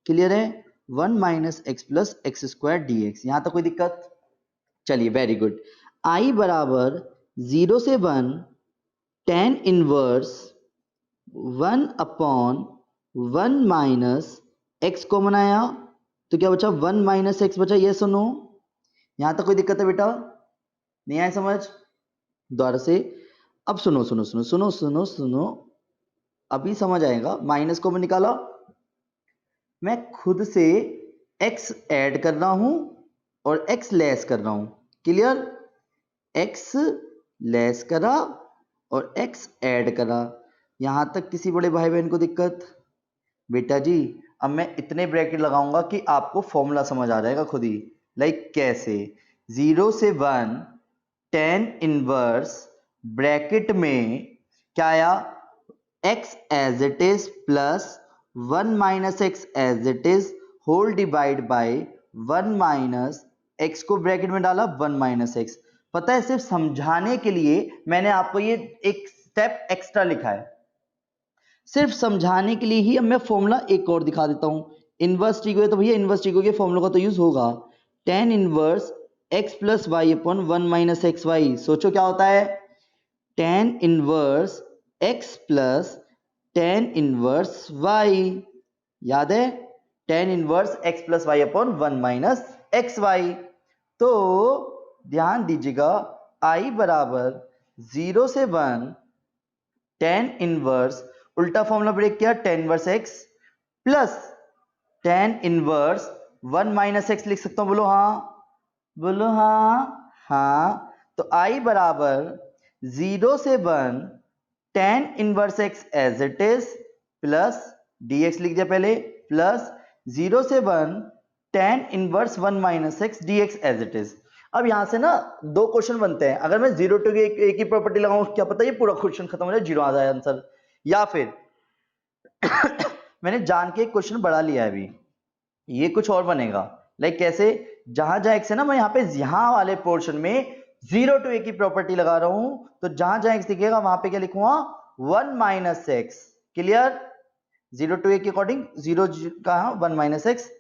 क्लियर है? 1 minus x plus x square D x. यहां तक कोई दिक्कत? चलिए वेरी गुड। आई बराबर 0 से 1 tan inverse 1 upon 1 minus x को बनाया, तो क्या बचा? 1 माइनस एक्स बचा, यस और नो? यहां तक कोई दिक्कत है बेटा? नहीं आया समझ? दोबारा से, अब सुनो सुनो सुनो सुनो सुनो सुनो, अभी समझ आएगा। माइनस को मैं निकाला, मैं खुद से x ऐड कर रहा हूं और x लेस कर रहा हूं। क्लियर? x लेस करा और x ऐड करा। यहां तक किसी बड़े भाई बहन को दिक्कत? बेटा जी अब मैं इतने ब्रैकेट लगाऊंगा कि आपको फॉर्मूला समझ आ जाएगा खुद ही। लाइक कैसे? 0 से 1 टेन इनवर्स ब्रैकेट में क्या आया? x as it is plus 1 minus x as it is whole divide by 1 minus x को ब्रैकेट में डाला 1 माइनस एक्स। पता है सिर्फ समझाने के लिए मैंने आपको ये एक स्टेप एक्स्ट्रा लिखा है, सिर्फ समझाने के लिए ही। अब मैं फॉर्मूला एक और दिखा देता हूं। इनवर्स टी को है तो भैया इनवर्स टी को के फॉर्मूला का तो यूज होगा। tan inverse x plus y upon 1 minus x y. सोचो क्या होता है, tan inverse x plus tan inverse y। याद है, tan inverse x plus y upon 1 minus x y. तो ध्यान दीजिएगा, i बराबर 0 से 1 tan इनवर्स, उल्टा फॉर्मूला ब्रेक किया, tan inverse x plus tan inverse 1 minus x लिख सकता हूं। बोलो हाँ, बोलो हाँ। हाँ, तो i बराबर 0 से 1 tan inverse x as it is plus dx लिख दिया पहले, प्लस 0 से 1 tan inverse 1 minus x dx as it is. अब यहां से ना दो क्वेश्चन बनते हैं। अगर मैं 0 टू एक ही प्रॉपर्टी लगाऊं, क्या पता ये पूरा क्वेश्चन खत्म हो जाए, 0 आ जाए आंसर। या फिर मैंने जान के एक क्वेश्चन बढ़ा लिया है अभी, ये कुछ और बनेगा। लाइक कैसे, जहां जहां x है ना, मैं यहाँ पे यहां वाले पोर्शन में 0 टू a की प्रॉपर्टी लगा रहा हूं, तो जहां जहां x दिखेगा वहां पे क्या लिखूंगा, 1 minus x. Clear, 0 to a के अकॉर्डिंग 0 का 1 minus x,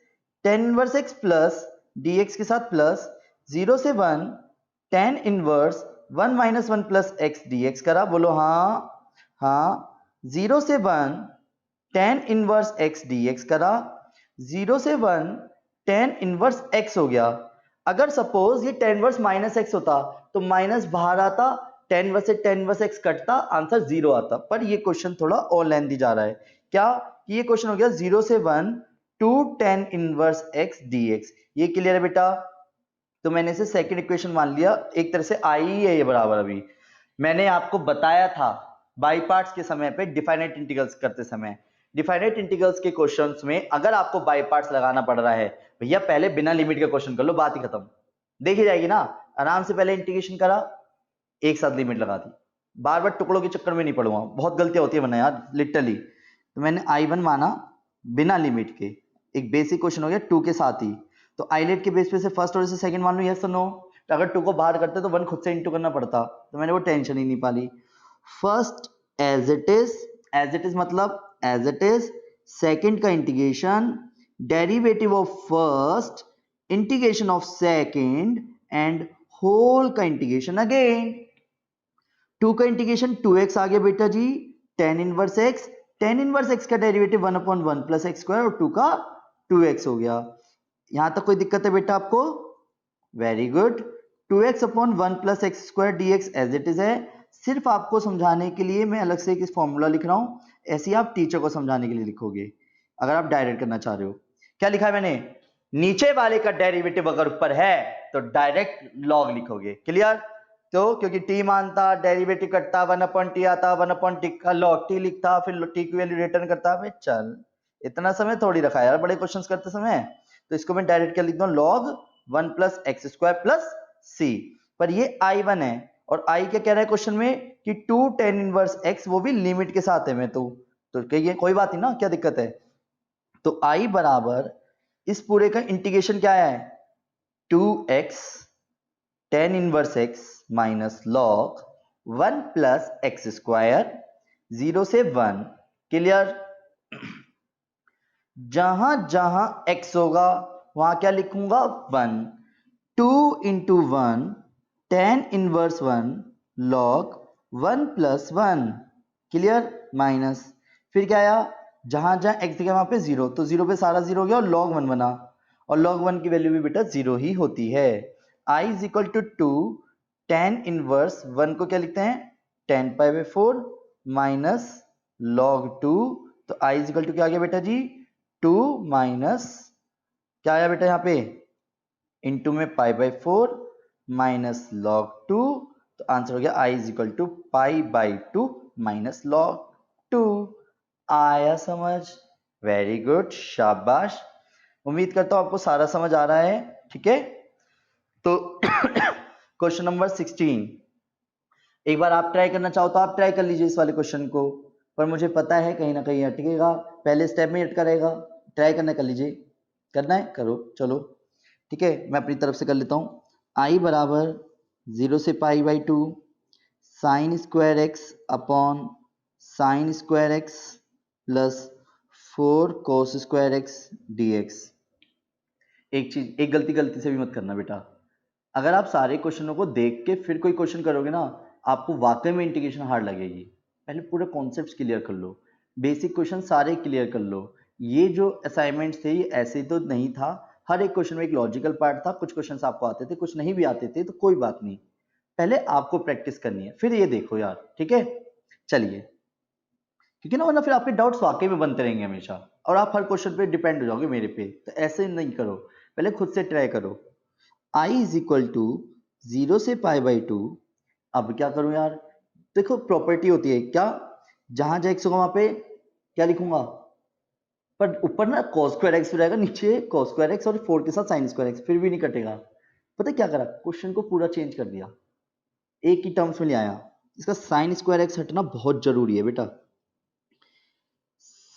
tan inverse x plus dx के साथ प्लस 0 से 1 tan inverse 1 minus 1 plus x dx करा। बोलो हाँ। हाँ, 0 से 1 tan इनवर्स x dx करा, 0 से 1 tan इनवर्स x हो गया। अगर सपोज ये tan इनवर्स माइनस एक्स होता तो माइनस बाहर आता, tan इनवर्स से tan इनवर्स x कटता, आंसर 0 आता। पर ये क्वेश्चन थोड़ा और लेंथी जा रहा है। क्या कि ये क्वेश्चन हो गया 0 से 1 two tan inverse x dx। ये क्लियर है बेटा? तो मैंने इसे सेकंड इक्वेशन मान लिया, एक तरह से आई है ये बराबर। अभी मैंने आपको बताया था बाई पार्ट्स के समय पे, डिफाइनाइट इंटीग्रल्स करते समय, डिफाइनाइट इंटीग्रल्स के क्वेश्चंस में अगर आपको बाई पार्ट्स लगाना पड़ रहा है, भैया पहले बिना लिमिट का क्वेश्चन कर लो, बात ही खत्म। देखी जाएगी ना, आराम से पहले इंटीग्रेशन करा, एक साथ लिमिट लगा दी, बार बार टुकड़ों के चक्कर में नहीं पड़ूंगा, बहुत गलतियां होती है वरना यार लिटरली। तो मैंने I1 माना बिना लिमिट के, एक बेसिक क्वेश्चन हो गया 2 के साथ ही। तो आइलेट के बेस पे से फर्स्ट और से सेकंड मान लो, यस और नो। तो अगर 2 को बाहर करते तो 1 खुद से इंटू करना पड़ता, तो मैंने वो टेंशन ही नहीं पाली। फर्स्ट एज इट इज मतलब एज इट इज, सेकंड का integration, derivative of first, integration of second and whole का इंटीग्रेशन अगेन। 2 का इंटीग्रेशन 2x आ गया बेटा जी, tan inverse x, tan inverse x का derivative 1 upon 1 plus x square और 2 का 2x हो गया। यहां तक कोई दिक्कत है बेटा आपको? Very good. 2x upon 1 plus x square dx as it is है। सिर्फ आपको समझाने के लिए मैं अलग से एक फॉर्मूला लिख रहा हूं, ऐसे ही आप टीचर को समझाने के लिए लिखोगे अगर आप डायरेक्ट करना चाह रहे हो। क्या लिखा है मैंने? नीचे वाले का डेरिवेटिव अगर ऊपर है तो डायरेक्ट लॉग लिखोगे। क्लियर? तो क्योंकि टी मानता, डेरिवेटिव कटता, 1 अपॉन टी आता, 1 अपॉन टी का लॉग टी लिखता, फिर टी की वैल्यू रिटर्न करता। भाई चल, इतना समय थोड़ी रखा यार बड़े क्वेश्चंस करते समय। तो इसको मैं डायरेक्ट क्या लिख दूं, log 1 plus x square plus C. पर ये I1 है और I क्या कह रहा है क्वेश्चन में कि 2 tan इनवर्स x, वो भी लिमिट के साथ है में। तो कहिए कोई बात नहीं ना, क्या दिक्कत है? तो I बराबर इस पूरे का इंटीग्रेशन क्या है, 2x tan inverse x minus log 1 plus x square 0 से 1। क्लियर? जहां जहां x होगा वहां क्या लिखूंगा, 1। 2 into 1 tan inverse 1 log 1 plus 1। Clear? Minus, फिर क्या आया, जहां जहां x दिखा वहां पे 0, तो 0 पे सारा 0 हो गया और log 1 बना, और log 1 की वैल्यू भी बेटा 0 ही होती है। I is equal to 2 tan inverse 1 को क्या लिखते हैं, tan pi by 4 minus log 2। तो I इज इक्वल टू क्या आ गया बेटा जी, 2 माइनस क्या आया बेटा यहाँ पे, इंटू में पाई बाई 4 माइनस लॉग 2। तो आंसर हो गया I is equal to pi by 2 minus log 2। आया समझ? वेरी गुड, शाबाश। उम्मीद करता हूं आपको सारा समझ आ रहा है। ठीक है, तो क्वेश्चन नंबर 16 एक बार आप ट्राई करना चाहो तो आप ट्राई कर लीजिए इस वाले क्वेश्चन को, पर मुझे पता है कहीं ना कहीं अटकेगा, पहले स्टेप में अटका रहेगा। ट्राई करना, कर लीजिए, करना है करो। चलो ठीक है, मैं अपनी तरफ से कर लेता हूँ। आई बराबर 0 से pi by 2 sine square x upon sine square x plus 4 cos square x d x. एक चीज, एक गलती से भी मत करना बेटा, अगर आप सारे क्वेश्चनों को देख के फिर कोई क्वेश्चन करोगे ना, आपको वाकई में इंटीग्रेशन हार्ड लगेगी। पहले पूरे कॉन्सेप्ट्स क्लियर कर लो, बेसिक क्वेश्चन सारे क्लियर कर लो। ये जो असाइनमेंट्स थे ये ऐसे तो नहीं था, हर एक क्वेश्चन में एक लॉजिकल पार्ट था। कुछ क्वेश्चंस आपको आते थे, कुछ नहीं भी आते थे, तो कोई बात नहीं, पहले आपको प्रैक्टिस करनी है, फिर ये देखो यार, ठीक है। चलिए, क्योंकि ना वरना फिर आपके डाउट्स वाकई में बनते रहेंगे हमेशा, और आप हर क्वेश्चन पे डिपेंड हो जाओगे मेरे पे, तो ऐसे नहीं करो, पहले खुद से ट्राई करो। I इज इक्वल टू 0 से पाई बाई 2। अब क्या करूं यार, देखो प्रॉपर्टी होती है क्या, जहां जहां x होगा वहां पे क्या लिखूंगा, पर ऊपर ना cos स्क्वायर एक्स रहेगा, नीचे cos स्क्वायर एक्स और 4 के साथ sin स्क्वायर एक्स, फिर भी नहीं कटेगा। पता है क्या करा, क्वेश्चन को पूरा चेंज कर दिया, एक ही टर्म्स में ले आया। इसका sin स्क्वायर एक्स हटना बहुत जरूरी है बेटा।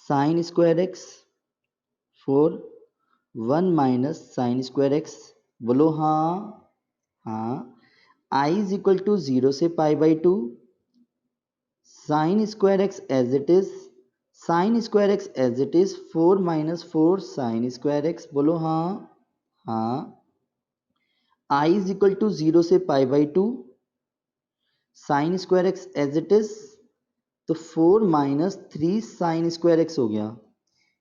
sin square x 4 1 minus sine square x, बोलो हाँ। हाँ, आई इज इक्वल टू 0 से pi by 2 sine square x as it is, sine square x as it is 4 minus 4 sine square x, बोलो हाँ। हाँ, आई इज इक्वल टू 0 से pi by 2 sine square x as it is, तो 4 minus 3 sine square x हो गया।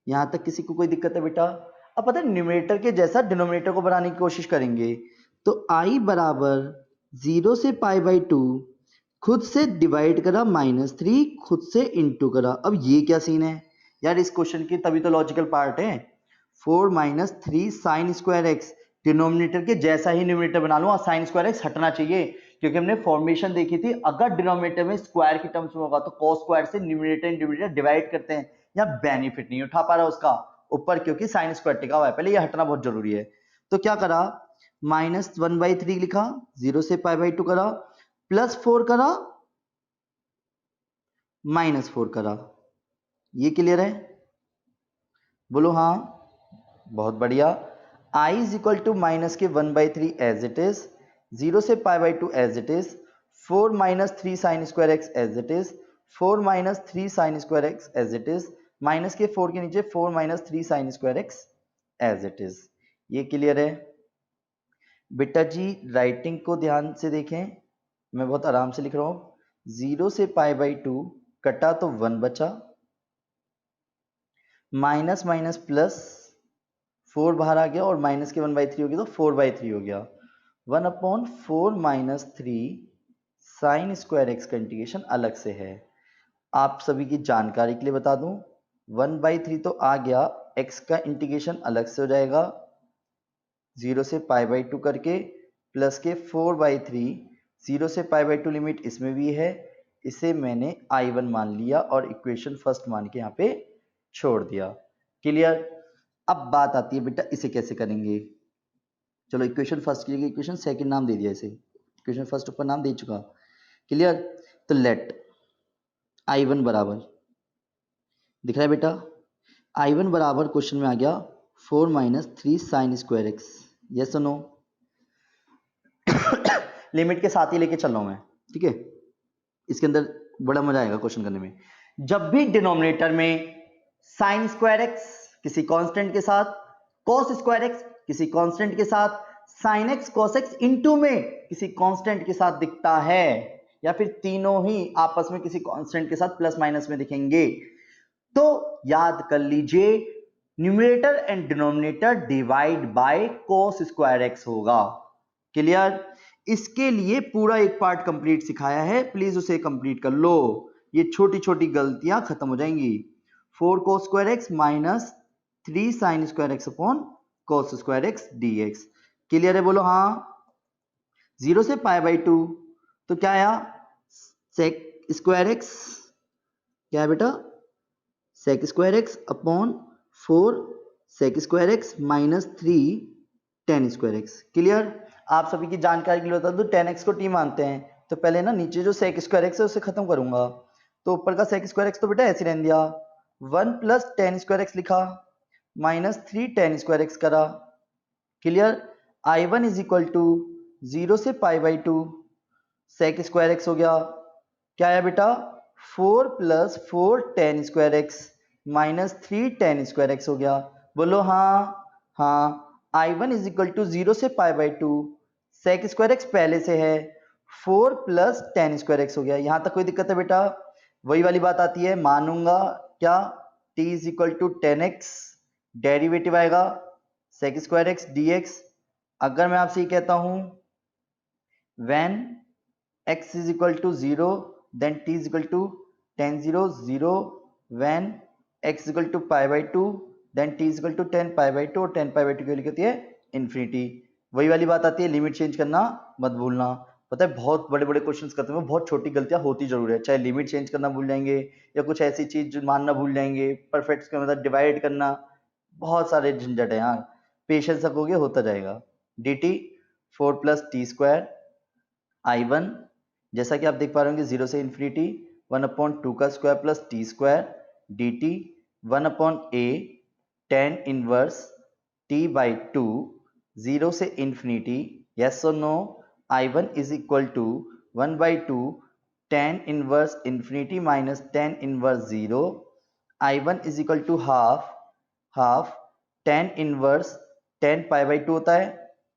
यहां तक किसी को कोई दिक्कत है बेटा? अब पता है न्यूमरेटर के जैसा डिनोमिनेटर को बनाने की कोशिश करेंगे, तो आई बराबर 0 से पाई बाई 2 खुद से डिवाइड करा -3 खुद से इंटू करा। अब ये क्या सीन है यार इस क्वेश्चन की, तभी तो लॉजिकल पार्ट है। 4 minus 3 sine square x, denominator के जैसा ही न्यूमरेटर बना लूं, साइन स्क्वायर एक्स हटना चाहिए, क्योंकि हमने फॉर्मेशन देखी थी, अगर डिनोमिनेटर में स्क्वायर की टर्म्स में होगा तो कॉस स्क्वायर से न्यूमरेटर डिवाइड करते हैं, या बेनिफिट नहीं उठा पा रहा उसका ऊपर, क्योंकि साइन स्क्वायर टिका हुआ है, पहले ये हटना बहुत जरूरी है। तो क्या करा, -1/3 लिखा, 0 से पाई बाई 2 करा, +4 करा, -4 करा। ये क्लियर है? बोलो हाँ। बहुत बढ़िया। I is equal to minus के 1/3 एज इट इज, 0 से pi by 2 as it is, 4 minus 3 sine square x as it is, 4 minus 3 sine square x as it is, minus के 4 के नीचे 4 minus 3 sine square x as it is. ये clear है बेटा जी? Writing को ध्यान से देखें, मैं बहुत आराम से लिख रहा हूं। 0 से पाई बाई 2 कटा तो 1 बचा, माइनस माइनस प्लस 4 बाहर आ गया, और माइनस के 1/3 हो गया, तो 4/3 हो गया। 1/4 माइनस 3 साइन स्क्वायर एक्स का इंटीग्रेशन अलग से है। आप सभी की जानकारी के लिए बता दूं, 1/3 तो आ गया, एक्स का इंटीग्रेशन अलग से हो जाएगा 0 से पाई बाई 2 करके, प्लस के 4/3, 0 से पाई बाई 2 लिमिट इसमें भी है, इसे मैंने I1 मान लिया और इक्वेशन फर्स्ट मान के यहाँ पे छोड़ दिया। क्लियर? अब बात आती है बेटा इसे कैसे करेंगे। चलो इक्वेशन फर्स्ट की जगह इक्वेशन सेकंड नाम दे दिया इसे, इक्वेशन फर्स्ट ऊपर नाम दे चुका। क्लियर? तो लेट I1 बराबर, दिख रहा है बेटा, I1 बराबर क्वेश्चन में आ गया 4 minus 3 sine square x. Yes no? Limit के साथ ही लेके चल रहा हूं मैं, ठीक है? इसके अंदर बड़ा मजा आएगा क्वेश्चन करने में। जब भी डिनोमिनेटर में साइन स्क्वायर एक्स किसी कांस्टेंट के साथ, कॉस स्क्वायर एक्स किसी कांस्टेंट के साथ, sign x cos x into में किसी कांस्टेंट के साथ दिखता है, या फिर तीनों ही आपस में किसी कांस्टेंट के साथ प्लस माइनस में दिखेंगे, तो याद कर लीजिए numerator and denominator divide by cos square x होगा। क्लियर? इसके लिए पूरा एक पार्ट कंप्लीट सिखाया है, प्लीज उसे कंप्लीट कर लो, ये छोटी छोटी गलतियां खत्म हो जाएंगी। 4 cos square x minus 3 sine square x upon cos square x dx। Clear है? बोलो हाँ। 0 से पाई बाई 2 तो क्या आया, सेक स्क्वायर एक्स, क्या है बेटा, sec square x upon 4 sec square x minus 3 tan square x. Clear? आप सभी की जानकारी के लिए बता दूं, 10x को t मानते हैं, तो पहले ना नीचे जो सेक स्क्वायर एक्स है उसे खत्म करूंगा, तो ऊपर का सेक स्क्वायर एक्स तो बेटा ऐसे रहने दिया, 1 प्लस टेन स्क्वायर एक्स लिखा, माइनस 3 टेन स्क्वायर एक्स करा। Clear? I1 is equal to 0 से pi by two sec square x हो गया। क्या आया बेटा? 4 plus 4 tan square x minus 3 tan square x हो गया। बोलो हाँ। हाँ, I1 इज इक्वल टू 0 से pi by two sec square x पहले से है, 4 प्लस टेन स्क्वायर एक्स हो गया। यहां तक कोई दिक्कत है बेटा? वही वाली बात आती है, मानूंगा क्या t is equal to tan x, derivative आएगा sec square x d x. अगर मैं आपसे ये कहता हूं when x is equal to 0 then t is equal to tan 0 0, when x is equal to pi by 2 then t is equal to tan pi by 2 और tan pi by 2 की value कितनी है? इन्फिनिटी। वही वाली बात आती है, limit change करना मत भूलना। पता है बहुत बड़े बड़े क्वेश्चंस करते हैं, बहुत छोटी गलतियां होती जरूर है, चाहे लिमिट चेंज करना भूल जाएंगे या कुछ ऐसी चीज मानना भूल जाएंगे, परफेक्ट का मतलब डिवाइड करना, बहुत सारे झंझट है यार। पेशेंस रखोगे होता जाएगा। D T 4 plus t square I1 जैसा कि आप देख पा रहे होंगे 0 से इन्फिनिटी 1/2 का square plus t square d t 1/a tan inverse t by two 0 से इन्फिनिटी। यस और no? I1 is equal to 1/2 tan inverse infinity minus tan inverse 0। I1 is equal to half tan inverse tan pi by two होता है,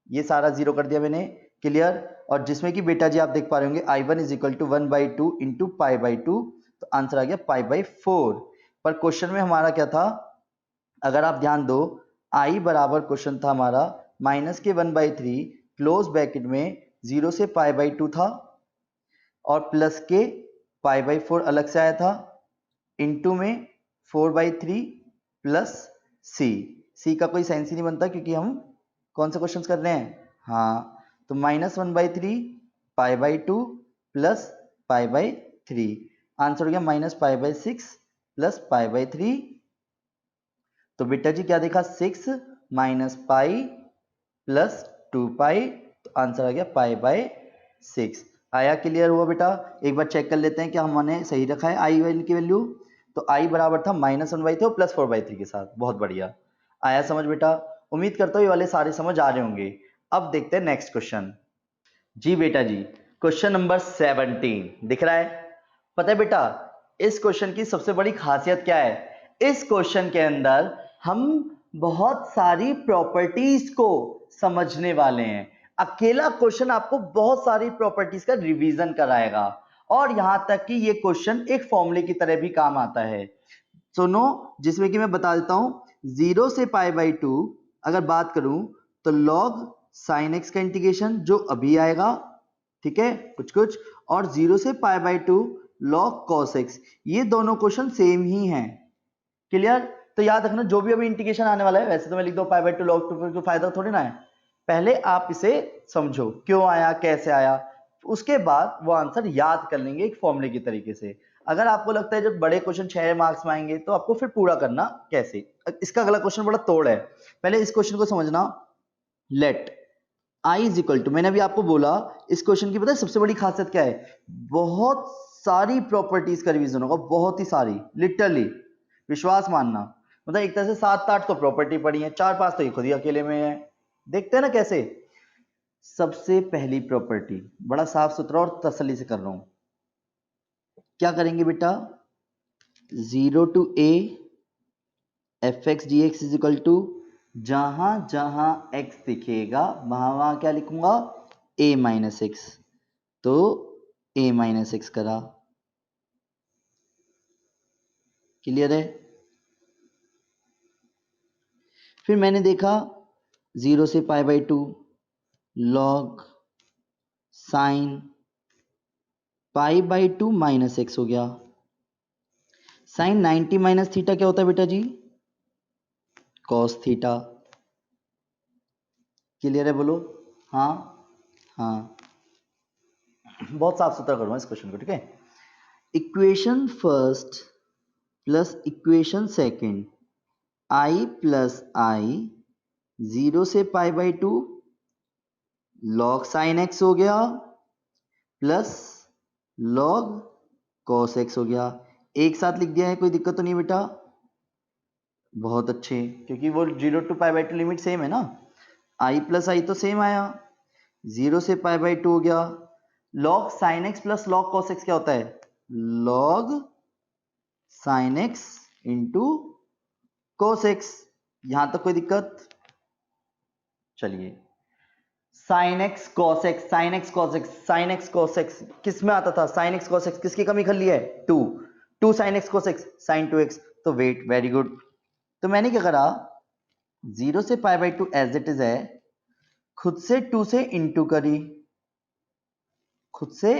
ये सारा zero कर दिया मैंने। Clear? और जिसमें कि बेटा जी आप देख पा रहे होंगे I1 is equal to 1/2 into pi by two, तो आंसर आ गया पाई बाई 4। पर क्वेश्चन में हमारा क्या था? अगर आप ध्यान दो, I बराबर क्वेश्चन था हमारा माइनस के 1/3 क्लोज ब्रैकेट में 0 से पाई बाई टू था और प्लस के पाई बाई 4 अलग से आया था, इंटू में 4/3 प्लस सी का कोई सेंस ही नहीं बनता क्योंकि हम कौन से क्वेश्चन कर रहे हैं? हाँ, तो -1/3 पाई by two plus pi by three, answer हो गया -पाई/6 प्लस पाई बाई थ्री। तो बेटा जी क्या देखा? 6 माइनस पाई प्लस 2 पाई, तो आंसर आ गया पाई/6। आया? क्लियर हुआ बेटा? एक बार चेक कर लेते हैं क्या हमने सही रखा है आई की वैल्यू। तो आई बराबर था -1/3 प्लस 4/3 के साथ। बहुत बढ़िया, आया समझ बेटा? उम्मीद करता हूँ ये वाले सारे समझ आ रहे होंगे। अब देखते हैं नेक्स्ट क्वेश्चन। जी बेटा जी, क्वेश्चन नंबर 17 दिख रहा है? पता है बेटा इस क्वेश्चन की सबसे बड़ी खासियत क्या है? इस क्वेश्चन के अंदर हम बहुत सारी प्रॉपर्टीज को समझने वाले हैं। अकेला क्वेश्चन आपको बहुत सारी प्रॉपर्टीज का रिवीजन कराएगा और यहां तक कि ये क्वेश्चन एक फॉर्मूले की तरह भी काम आता है। सुनो, जिसमें कि मैं बता देता हूं, 0 से पाई/2 अगर बात करूं तो log sin x का इंटीग्रेशन जो अभी आएगा, ठीक है, कुछ कुछ, और 0 से पाई/2 log cos x, ये दोनों क्वेश्चन सेम ही हैं। क्लियर? तो याद रखना जो भी अभी इंटीग्रेशन आने वाला है, वैसे तो मैं लिख दो पाई/2 log 2, कोई फायदा थोड़ी ना है। पहले आप इसे समझो क्यों आया, कैसे आया, उसके बाद वो आंसर याद कर लेंगे एक फॉर्मूले की तरीके से। अगर आपको लगता है जब बड़े क्वेश्चन 6 मार्क्स में आएंगे तो आपको फिर पूरा करना कैसे, इसका अगला क्वेश्चन बड़ा तोड़ है। पहले इस क्वेश्चन को समझना। Let i is equal to, मैंने अभी आपको बोला इस क्वेश्चन की पता है सबसे बड़ी खासियत क्या है? बहुत सारी प्रॉपर्टीज का रिवीजन होगा, बहुत ही सारी, लिटरली विश्वास मानना। मतलब एक तरह से 7-8 तो प्रॉपर्टी पड़ी है, 4-5 तो ये खुद ही अकेले में है। देखते हैं ना कैसे। सबसे पहली प्रॉपर्टी, बड़ा साफ सुथरा और तसल्ली से कर रहा हूं, क्या करेंगे बेटा? 0 to a fx dx is equal to, जहां जहां x दिखेगा वहां वहां क्या लिखूंगा? a माइनस एक्स, तो a माइनस एक्स करा। क्लियर है? फिर मैंने देखा 0 से पाई/2 log साइन पाई/2 माइनस एक्स हो गया। साइन 90 माइनस थीटा क्या होता है बेटा जी? Cos theta. क्लियर है? बोलो हाँ। हाँ, बहुत साफ सुथरा करूंगा इस क्वेश्चन को, ठीक है? Equation first plus equation second, I plus I 0 से पाई/2 log साइन एक्स हो गया प्लस log cos x हो गया। एक साथ लिख दिया है, कोई दिक्कत तो नहीं बेटा? बहुत अच्छे, क्योंकि वो 0 to पाई/2 लिमिट सेम है ना। आई प्लस आई तो सेम आया, 0 से पाई बाई 2 हो गया। Log sine x plus log cos x क्या होता है? Log sine x into cos x. यहां तक कोई दिक्कत? चलिए, sign x cos x, sign x cos x, sign x cos x किस में आता था? साइन एक्स कॉस एक्स किसकी कमी कर ली है? 2, 2 sine x cos x, sine 2x। तो वेट, वेरी गुड। तो मैंने क्या करा, 0 से pi by 2 as it is है, खुद से 2 से इंटू करी, खुद से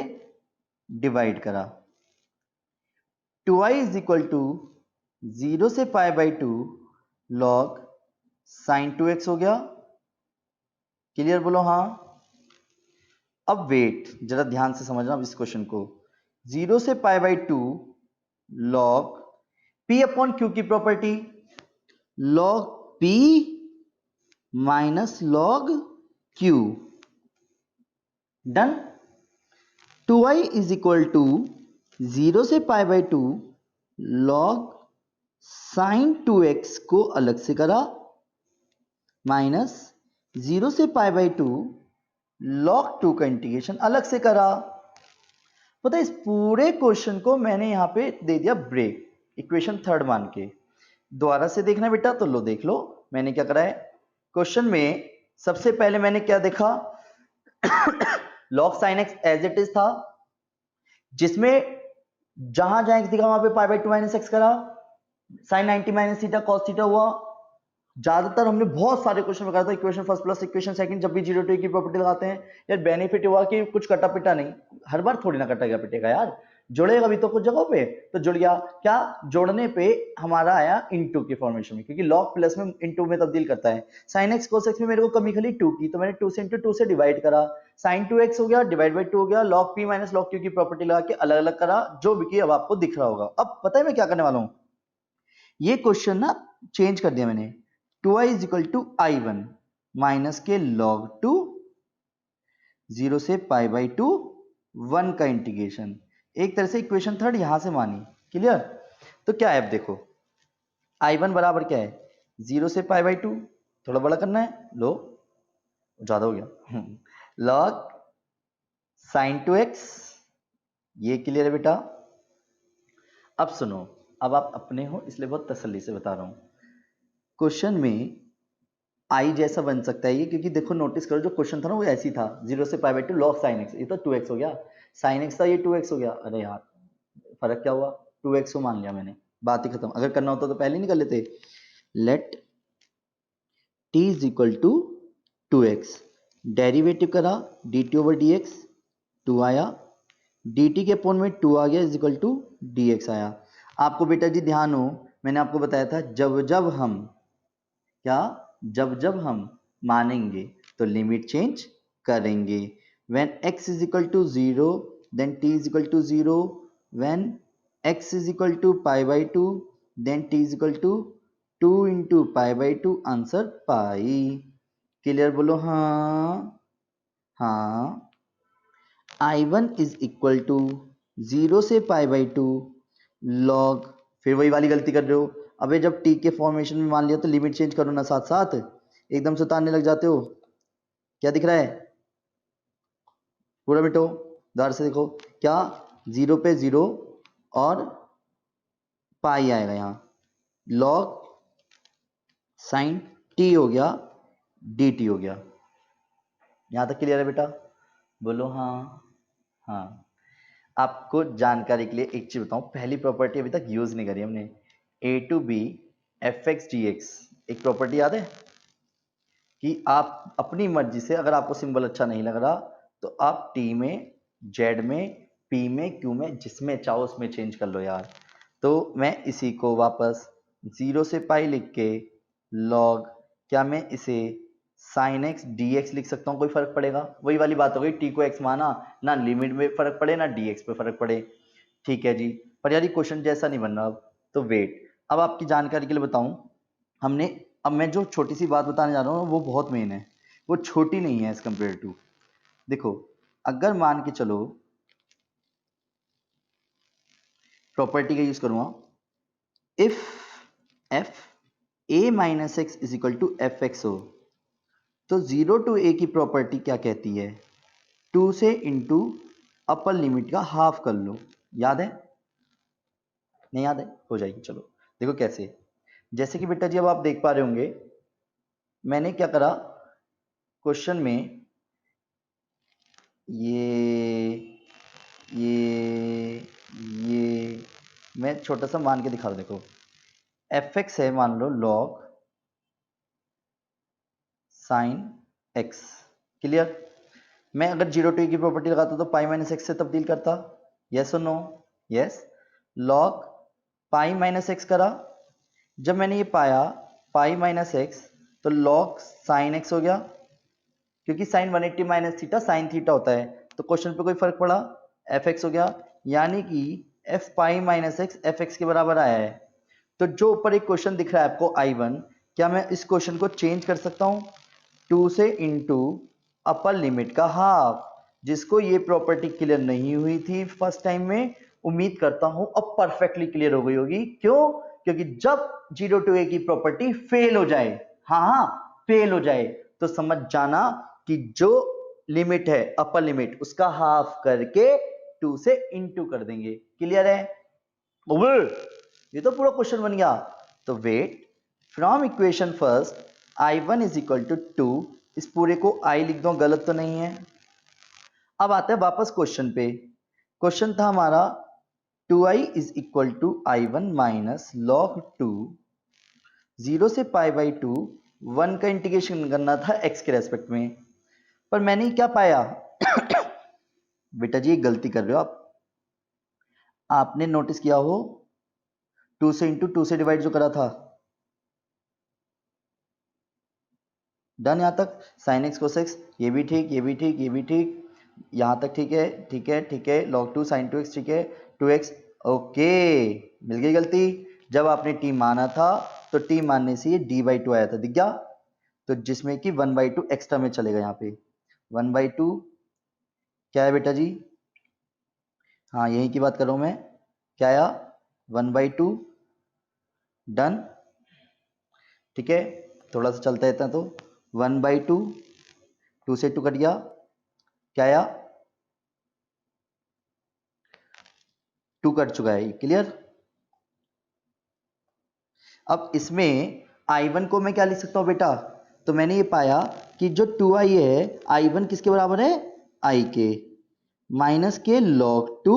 डिवाइड करा। 2i इज इक्वल टू 0 से pi by 2 log sign 2x हो गया। क्लियर बोलो हाँ। अब वेट, जरा ध्यान से समझना अब इस क्वेश्चन को। 0 से pi by 2 log p upon q की property, log p minus log q। Done. 2i is equal to 0 से pi by 2 log sign 2x को अलग से करा, माइनस 0 से पाई बाई 2 लॉग 2 का इंटीग्रेशन अलग से करा। पता है, इस पूरे क्वेश्चन को मैंने यहां पे दे दिया ब्रेक, इक्वेशन थर्ड मान के। दोबारा से देखना बेटा तो लो, देख लो मैंने क्या करा है। क्वेश्चन में सबसे पहले मैंने क्या देखा, log sine x as it is था, जिसमें जहां जहां एक्स दिखा वहां पे पाई बाई 2 माइनस एक्स करा, sine 90 minus theta cos theta हुआ। ज्यादातर हमने बहुत सारे क्वेश्चन में करा था equation first plus equation second, जब भी 0 टू की प्रॉपर्टी लगाते हैं यार, बेनिफिट हुआ कि कुछ कटा पिटा नहीं, हर बार थोड़ी ना कटेगा पिटेगा यार, जुड़ेगा भी तो कुछ जगहों पे तो जुड़ गया। क्या जोड़ने पे हमारा आया इनटू की फॉर्मेशन में, क्योंकि लॉग प्लस में इनटू में तब्दील करता है। साइन एक्स कोस एक्स में मेरे को कमी खाली 2 की, तो मैंने 2 से इंटू 2 से डिवाइड करा, साइन 2x हो गया डिवाइड बाई 2 हो गया, log p minus log q की प्रॉपर्टी लगा के अलग अलग करा, जो भी की अब आपको दिख रहा होगा। अब पता है मैं क्या करने वाला हूं, ये क्वेश्चन ना चेंज कर दिया मैंने, 2i is equal to i1 minus के log 2 0 से पाई बाई 2 1 का इंटीग्रेशन। एक तरह से इक्वेशन थर्ड यहां से मानी। क्लियर? तो क्या है अब देखो, i1 बराबर क्या है, 0 से पाई बाई 2, थोड़ा बड़ा करना है, लो ज्यादा हो गया, log साइन 2x, ये क्लियर है बेटा? अब सुनो, अब आप अपने हो इसलिए बहुत तसल्ली से बता रहा हूं। क्वेश्चन में आई जैसा बन सकता है ये, क्योंकि देखो नोटिस करो जो क्वेश्चन था ना वो ऐसी था, 0 से pi by 2 log sine x, ये तो 2x हो गया, साइन एक्स था ये 2x हो गया। अरे यार फर्क क्या हुआ, 2x को मान लिया मैंने, बात ही खत्म। अगर करना होता तो पहले नहीं कर लेते। Let t is equal to 2x, derivative करा dt ओवर dx, 2 आया, dt के अपोन में 2 आ गया इज इक्वल टू dx आया। आपको बेटा जी ध्यान हो, मैंने आपको बताया था जब जब हम क्या, जब जब हम मानेंगे तो लिमिट चेंज करेंगे। when x is equal to 0 then t is equal to 0, when x is equal to pi by 2 then t is equal to 2 into pi by 2, answer pi. Clear बोलो हाँ। हाँ, i1 is equal to 0 से pi by 2 log, फिर वही वाली गलती कर रहे हो। अबे जब t के फॉर्मेशन में मान लिया तो लिमिट चेंज करो ना साथ साथ, एकदम से उतारने लग जाते हो। क्या दिख रहा है, पूरा मिटो, दार से देखो क्या, 0 पे 0 और पाई आएगा यहाँ, log साइन t हो गया dt हो गया। यहां तक क्लियर है बेटा? बोलो हाँ। हाँ, आपको जानकारी के लिए एक चीज बताऊं, पहली प्रॉपर्टी अभी तक यूज नहीं करी हमने, a to b f x d x. एक प्रॉपर्टी याद है कि आप अपनी मर्जी से, अगर आपको सिंबल अच्छा नहीं लग रहा तो आप t में, z में, p में, q में, जिसमें चाहो उसमें चेंज कर लो यार। तो मैं इसी को वापस 0 से पाई लिख के log, क्या मैं इसे साइन एक्स डी एक्स लिख सकता हूँ, कोई फर्क पड़ेगा? वही वाली बात हो गई, t को x माना, ना लिमिट में फर्क पड़े ना dx पे फर्क पड़े। ठीक है जी, पर यार ये क्वेश्चन जैसा नहीं बन रहा। अब तो वेट, अब आपकी जानकारी के लिए बताऊं, हमने, अब मैं जो छोटी सी बात बताने जा रहा हूँ वो बहुत मेन है, वो छोटी नहीं है एज कंपेयर टू। देखो, अगर मान के चलो प्रॉपर्टी का यूज करूंगा, if f a minus x is equal to f x हो, तो 0 टू a की प्रॉपर्टी क्या कहती है, 2 से इंटू अपर लिमिट का हाफ कर लो। याद है? नहीं याद है? हो जाएगी। चलो देखो कैसे। जैसे कि बेटा जी अब आप देख पा रहे होंगे, मैंने क्या करा क्वेश्चन में, ये मैं छोटा सा मान के दिखा रहा हूं। देखो एफ एक्स है, मान लो लॉग साइन एक्स। क्लियर? मैं अगर 0 टू a की प्रॉपर्टी लगाता तो पाई माइनस एक्स से तब्दील करता। यस और no? Yes. Log pi minus x करा, जब मैंने ये पाया पाई माइनस एक्स, तो लॉग साइन एक्स हो गया, क्योंकि sine 180 minus theta sine theta होता है, तो क्वेश्चन पे कोई फर्क पड़ा, एफ एक्स हो गया। यानी कि एफ पाई माइनस एक्स एफ एक्स के बराबर आया है। तो जो ऊपर एक क्वेश्चन दिख रहा है आपको I1, क्या मैं इस क्वेश्चन को चेंज कर सकता हूं? 2 से इंटू अपर लिमिट का हाफ। जिसको ये प्रॉपर्टी क्लियर नहीं हुई थी फर्स्ट टाइम में, उम्मीद करता हूं अब परफेक्टली क्लियर हो गई होगी। क्यों? क्योंकि जब 0 टू a की प्रॉपर्टी फेल हो जाए, हाँ फेल हो जाए, तो समझ जाना कि जो लिमिट है अपर लिमिट उसका हाफ करके 2 से इंटू कर देंगे। क्लियर है? ये तो पूरा क्वेश्चन बन गया। तो wait, from equation first I1 is equal to 2, इस पूरे को I लिख दो, गलत तो नहीं है। अब आते हैं वापस क्वेश्चन पे। क्वेश्चन था हमारा 2i is equal to I1 minus log 2, 0 से पाई बाई 2, 1 का इंटीग्रेशन करना था x के रेस्पेक्ट में। पर मैंने क्या पाया बेटा जी गलती कर रहे हो आप। आपने नोटिस किया हो 2 से इंटू 2 से डिवाइड जो करा था, डन। यहां तक साइन एक्स कोस एक्स, ये भी ठीक, ये भी ठीक, ये भी ठीक, यहां तक ठीक है, ठीक है, ठीक है। log 2 sin 2x, ठीक है, 2x। ओके, मिल गई गलती। जब आपने t माना था तो t मानने से ये d बाई 2 आया था, दिख गया? तो जिसमें कि 1 बाई 2 एक्स्ट्रा में चलेगा यहाँ पे। 1 बाई 2 क्या है बेटा जी? हाँ यही की बात कर रहा हूं मैं। क्या आया? 1 बाई 2, डन। ठीक है, थोड़ा सा चलता रहता तो 1 बाई 2, 2 से 2 कट गया, क्या आया? 2 कट चुका है। क्लियर? अब इसमें I1 को मैं क्या लिख सकता हूं बेटा? तो मैंने ये पाया कि जो 2i है, I1 किसके बराबर है? I के माइनस के log 2,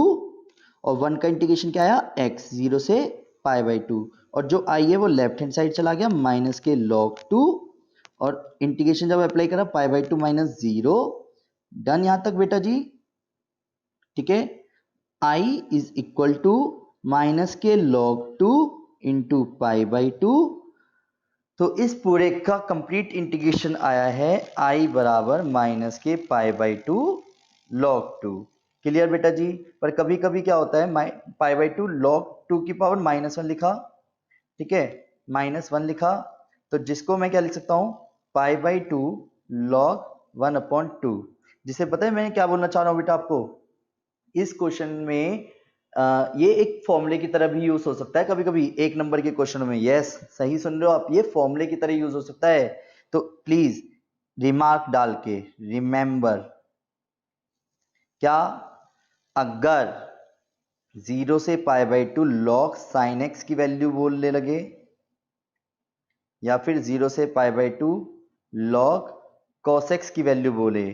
और 1 का इंटीग्रेशन क्या आया? x, 0 से पाई बाई 2, और जो i है वो लेफ्ट हैंड साइड चला गया, माइनस के log 2, और इंटीग्रेशन जब अप्लाई करा पाई बाई 2 माइनस 0। डन यहां तक बेटा जी? ठीक है, i is equal to minus के log 2 इंटू पाई बाई 2। तो इस पूरे का कंप्लीट इंटीग्रेशन आया है i बराबर माइनस के पाई बाई 2 log 2। क्लियर बेटा जी? पर कभी कभी क्या होता है, पाई बाई 2 log 2 की पावर -1 लिखा, ठीक है, -1 लिखा, तो जिसको मैं क्या लिख सकता हूं? पाई बाई 2 log 1/2। जिसे पता है मैं क्या बोलना चाह रहा हूं बेटा आपको? इस क्वेश्चन में ये एक फॉर्मूले की तरह भी यूज हो सकता है कभी कभी एक नंबर के क्वेश्चन में। यस, सही सुन रहे हो आप, ये फॉर्मूले की तरह यूज हो सकता है। तो प्लीज रिमार्क डाल के रिमेंबर, क्या अगर 0 से pi by 2 log sine x की वैल्यू बोलने लगे, या फिर 0 से pi by 2 log cos x की वैल्यू बोले,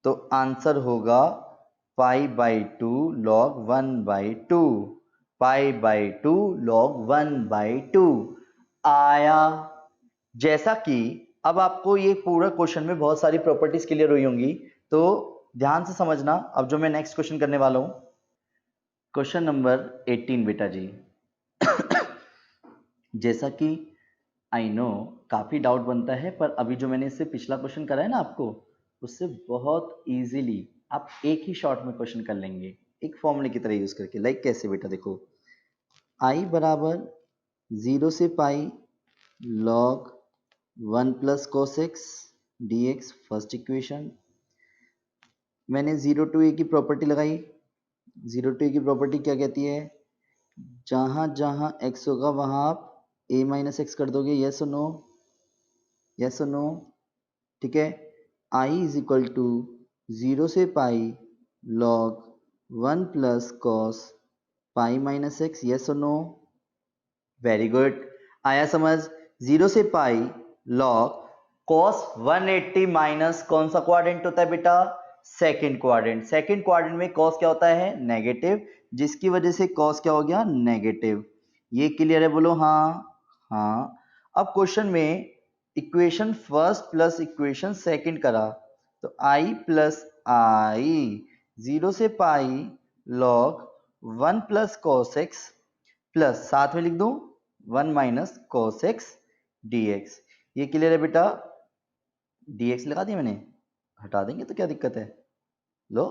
तो आंसर होगा पाई by 2 log 1 by 2, pi by 2 log 1 by 2 आया। जैसा कि अब आपको ये पूरा क्वेश्चन में बहुत सारी प्रॉपर्टीज क्लियर हुई होंगी, तो ध्यान से समझना अब जो मैं नेक्स्ट क्वेश्चन करने वाला हूं। क्वेश्चन नंबर 18 बेटा जी। जैसा कि आई नो काफी डाउट बनता है, पर अभी जो मैंने इससे पिछला क्वेश्चन करा है ना आपको, उससे बहुत इजीली आप एक ही शॉट में क्वेश्चन कर लेंगे, एक फॉर्मूले की तरह यूज करके। लाइक कैसे बेटा? देखो i बराबर 0 से पाई log 1 plus cos x d x, first equation. मैंने 0 टू a की प्रॉपर्टी लगाई। 0 टू a की प्रॉपर्टी क्या कहती है? जहां जहां x होगा वहां आप a माइनस एक्स कर दोगे। यस और नो? यस और नो? ठीक है, आई इज इक्वल टू 0 से pi log 1 plus cos pi minus x, yes और नो? वेरी गुड, आया समझ। 0 से पाई लॉग cos 180 माइनस कौन सा क्वाड्रेंट होता है बेटा? Second quadrant. सेकंड क्वाड्रेंट में cos क्या होता है? नेगेटिव, जिसकी वजह से cos क्या हो गया? नेगेटिव। ये क्लियर है? बोलो हाँ। हाँ, अब क्वेश्चन में equation first plus equation second करा तो i प्लस आई 0 से pi log 1 plus cos x plus साथ में लिख दूं 1 minus cos x d x. ये क्लियर है बेटा? dx लगा दिया मैंने, हटा देंगे तो क्या दिक्कत है? लो,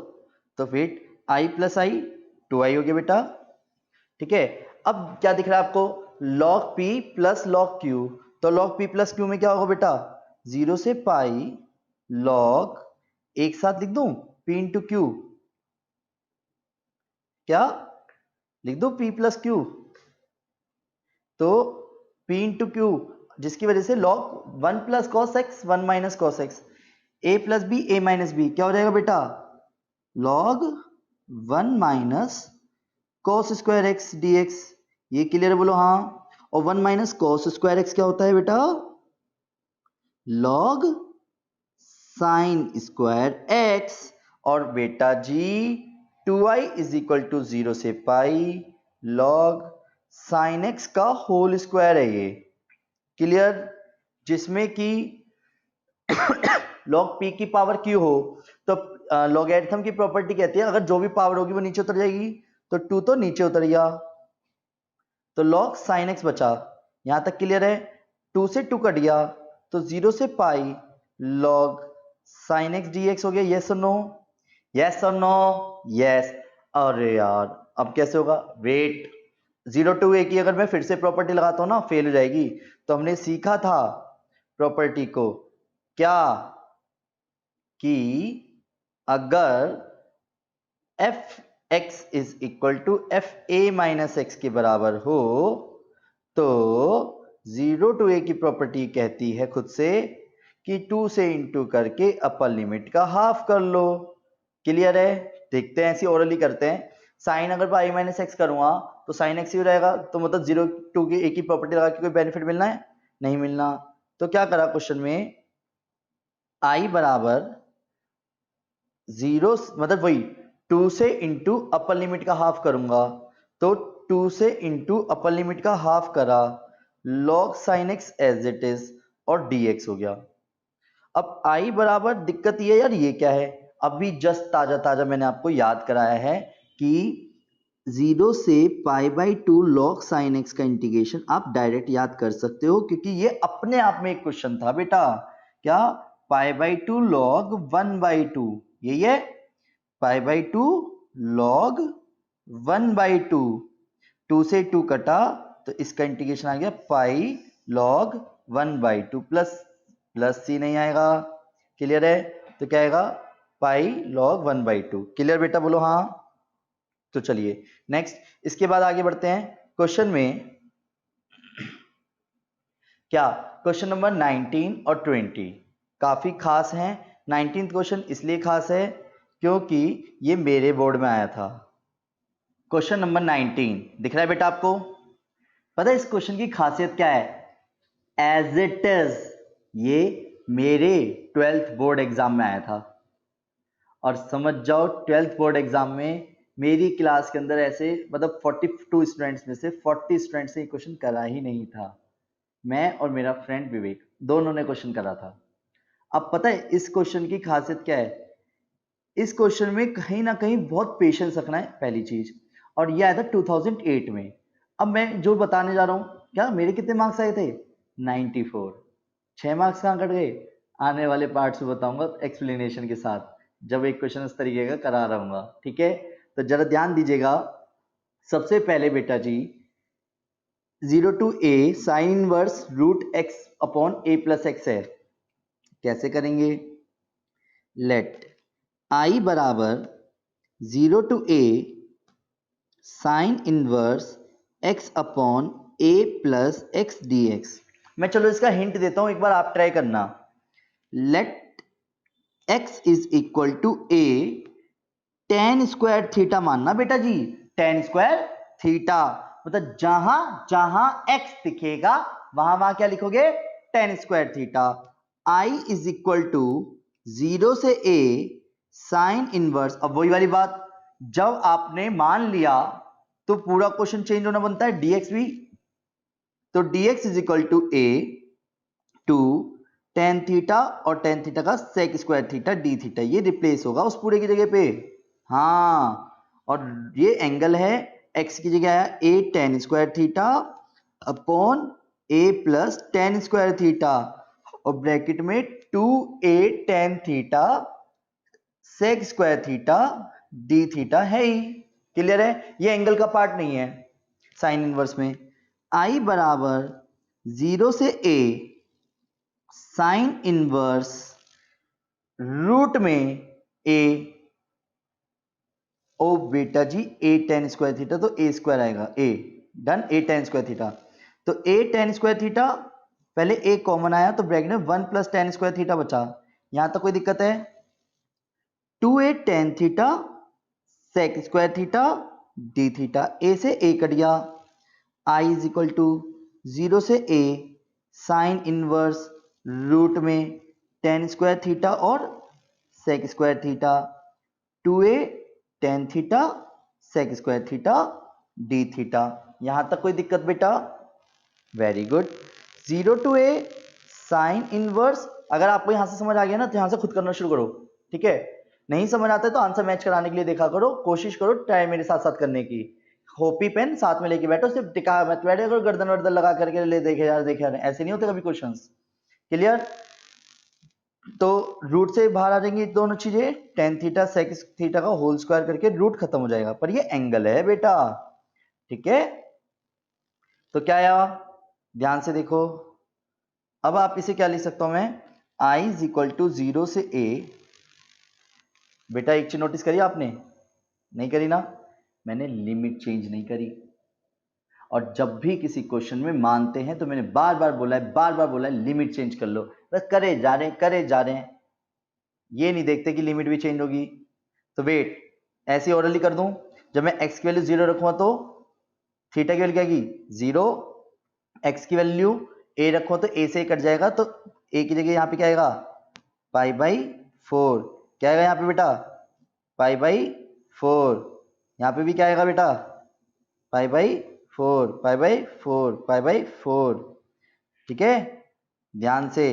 तो फिर i प्लस आई 2i हो गया बेटा। ठीक है, अब क्या दिख रहा है आपको? log p plus log q। तो log p प्लस q में क्या होगा बेटा? 0 से पाई log, एक साथ लिख दूं p इंटू क्यू, क्या लिख दो p प्लस क्यू, तो p इंटू क्यू, जिसकी वजह से log 1 plus cos x 1 minus cos x, a plus b a minus b, क्या हो जाएगा बेटा? log 1 minus cos square x d x. ये क्लियर है? बोलो हाँ। और 1 माइनस कॉस स्क्वायर एक्स क्या होता है बेटा? log sign square x. और बेटा जी 2i इज इक्वल टू 0 से पाई log साइन एक्स का होल स्क्वायर है ये। क्लियर? जिसमें कि log p की पावर q हो तो लॉगरिथम की प्रॉपर्टी कहती है अगर जो भी पावर होगी वो नीचे उतर जाएगी, तो 2 तो नीचे उतर गया, तो log sin x बचा। यहां तक क्लियर है? 2 से 2 कट गया तो 0 से पाई log sin x dx हो गया। यस और नो? यस और नो? यस। अरे यार अब कैसे होगा? वेट, 0 टू a की अगर मैं फिर से प्रॉपर्टी लगाता हूं ना फेल हो जाएगी। तो हमने सीखा था प्रॉपर्टी को क्या, कि अगर f x is equal to f a minus x के बराबर हो तो 0 टू ए की प्रॉपर्टी कहती है खुद से कि 2 से इंटू करके अपर लिमिट का हाफ कर लो। क्लियर है? देखते हैं, ऐसी ओरली करते हैं। साइन अगर पाई माइनस एक्स करूंगा तो साइन एक्स ही हो जाएगा, तो मतलब 0 टू की ए की प्रॉपर्टी लगा के कोई बेनिफिट मिलना है? नहीं मिलना। तो क्या करा क्वेश्चन में, आई बराबर 0 मतलब वही 2 से इंटू अपर लिमिट का हाफ करूंगा, तो 2 से इंटू अपर लिमिट का हाफ करा log sin x as it is और dx हो गया। अब i बराबर, दिक्कत ये यार ये क्या है, अभी जस्ट ताजा ताजा मैंने आपको याद कराया है कि 0 से pi by 2 log sin x का इंटीग्रेशन आप डायरेक्ट याद कर सकते हो, क्योंकि ये अपने आप में एक क्वेश्चन था बेटा। क्या? पाई बाई 2 log 1 बाई 2, यही है पाई बाई 2 log 1 बाई 2, 2 से 2 कटा तो इसका इंटीग्रेशन आ गया पाई log 1 बाई 2 प्लस प्लस सी नहीं आएगा। क्लियर है? तो क्या आएगा? पाई log 1 बाई 2। क्लियर बेटा? बोलो हाँ। तो चलिए नेक्स्ट, इसके बाद आगे बढ़ते हैं क्वेश्चन में। क्या क्वेश्चन नंबर 19 और 20 काफी खास हैं। 19th क्वेश्चन इसलिए खास है क्योंकि ये मेरे बोर्ड में आया था। क्वेश्चन नंबर 19 दिख रहा है बेटा आपको? पता है इस क्वेश्चन की खासियत क्या है? एज इट इज ये मेरे 12th बोर्ड एग्जाम में आया था। और समझ जाओ 12th बोर्ड एग्जाम में मेरी क्लास के अंदर ऐसे मतलब 42 स्टूडेंट्स में से 40 स्टूडेंट्स ने क्वेश्चन करा ही नहीं था। मैं और मेरा फ्रेंड विवेक दोनों ने क्वेश्चन करा था। अब पता है इस क्वेश्चन की खासियत क्या है? इस क्वेश्चन में कहीं ना कहीं बहुत पेशेंस रखना है पहली चीज, और ये आया था 2008 में। अब मैं जो बताने जा रहा हूँ, क्या मेरे कितने मार्क्स आए थे? 94। 6 मार्क्स कहाँ कट गए? आने वाले पार्ट्स में बताऊंगा एक्सप्लेनेशन के साथ, जब एक क्वेश्चन इस तरीके का करा रहा हूँ। ठीक है, तो जरा ध्यान दीजिएगा। सबसे पहले बेटा जी 0 to a sine inverse root x upon a plus x है। कैसे करेंगे? लेट i बराबर 0 to a sine inverse x upon a plus x d x. मैं चलो इसका हिंट देता हूं, एक बार आप ट्राई करना। Let x is equal to a tan square theta मानना बेटा जी, tan स्क्वायर थीटा मतलब जहां जहां x दिखेगा वहां क्या लिखोगे, tan square theta. I is equal to 0 से a साइन इनवर्स। अब वही वाली बात, जब आपने मान लिया तो पूरा क्वेश्चन चेंज होना बनता है, dx भी। तो dx is equal to a two tan theta और tan थीटा का sec square theta d theta, ये रिप्लेस होगा उस पूरे की जगह पे। हाँ, और ये एंगल है, x की जगह आया a tan square theta upon a plus tan square theta और ब्रैकेट में 2a tan theta sec square theta d theta है ही। क्लियर है, ये एंगल का पार्ट नहीं है साइन इनवर्स में। I बराबर 0 से a साइन इनवर्स रूट में a, ओ बेटा जी a tan स्क्वायर थीटा तो a स्क्वायर आएगा, a done, a tan square theta. तो a tan स्क्वायर थीटा, पहले a कॉमन आया तो ब्रैकेट में 1 प्लस tan स्क्वायर थीटा बचा। यहां तक कोई दिक्कत है? 2a tan theta sec square theta d theta, a से a कट गया। I इज इक्वल टू 0 से a साइन इनवर्स रूट में tan स्क्वायर थीटा और sec square theta, 2a tan theta sec square theta d theta. यहां तक कोई दिक्कत बेटा? Very good. 0 to a sine inverse, अगर आपको यहां से समझ आ गया ना तो यहां से खुद करना शुरू करो, ठीक है? नहीं समझ आता है तो आंसर मैच कराने के लिए देखा करो, कोशिश करो ट्राई मेरे साथ साथ करने की। कॉपी पेन साथ में लेके बैठो, सिर्फ टिका मत बैठे करो गर्दन वर्दन लगा करके, ले देखे यार ऐसे नहीं होते कभी क्वेश्चंस। क्लियर? तो रूट से बाहर आ जाएंगी दोनों चीजें, tan थीटा sec थीटा का होल स्क्वायर करके रूट खत्म हो जाएगा, पर ये एंगल है बेटा, ठीक है? तो क्या आया, ध्यान से देखो। अब आप इसे क्या लिख सकता हूं मैं, I इज इक्वल टू 0 से a। बेटा एक चीज नोटिस करी आपने? नहीं करी ना? मैंने लिमिट चेंज नहीं करी। और जब भी किसी क्वेश्चन में मानते हैं तो मैंने बार बार बोला है लिमिट चेंज कर लो, बस करे जा रहे हैं, ये नहीं देखते कि लिमिट भी चेंज होगी। तो वेट, ऐसे ऑर्डरली कर दूं, जब मैं x की वैल्यू 0 रखूंगा तो थीटा की वैल्यू क्या आएगी 0, x की वैल्यू a रखो तो a से कट जाएगा, तो a की जगह यहाँ पे क्या आएगा पाई बाई 4। क्या आएगा यहाँ पे बेटा पाई बाई 4। यहाँ पे भी क्या आएगा बेटा पाई by 4, pi by 4, pi by 4। ठीक है, ध्यान से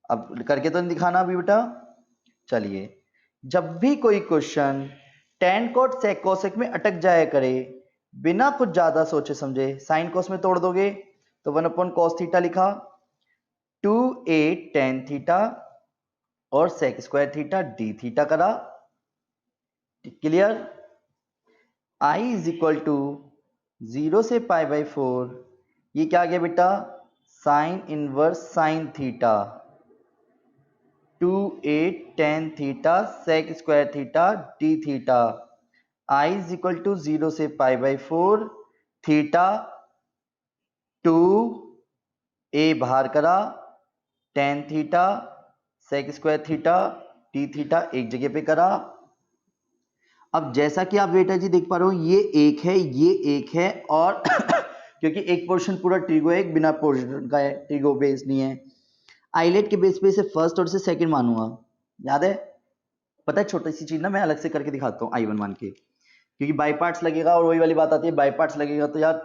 अब करके तो नहीं दिखाना अभी बेटा। चलिए, जब भी कोई question tan cot sec cosec में अटक जाया करे, बिना कुछ ज्यादा सोचे समझे साइन कोस में तोड़ दोगे, तो 1/cos थीटा लिखा, 2a tan थीटा और sec square theta d theta करा। Clear? I is equal to 0 से पाई बाई 4, ये क्या आ गया बेटा sine inverse sine theta, 2a tan theta sec square theta d theta. I is equal to 0 से pi by 4, theta 2a बाहर करा, tan theta sec square theta d theta एक जगह पे करा। अब जैसा कि आप बेटा जी देख पा रहे हो, ये एक है और क्योंकि एक पोर्शन पूरा ट्रिगो है, एक बिना पोर्शन का है, ट्रिगो बेस नहीं है। आइलेट के बेस पे इसे फर्स्ट और से सेकंड मानूंगा, याद है? पता है छोटी सी चीज ना मैं अलग से करके दिखाता हूँ I1 मान के, क्योंकि बाई पार्ट्स लगेगा और वही वाली बात आती है, बाई पार्ट्स लगेगा तो यार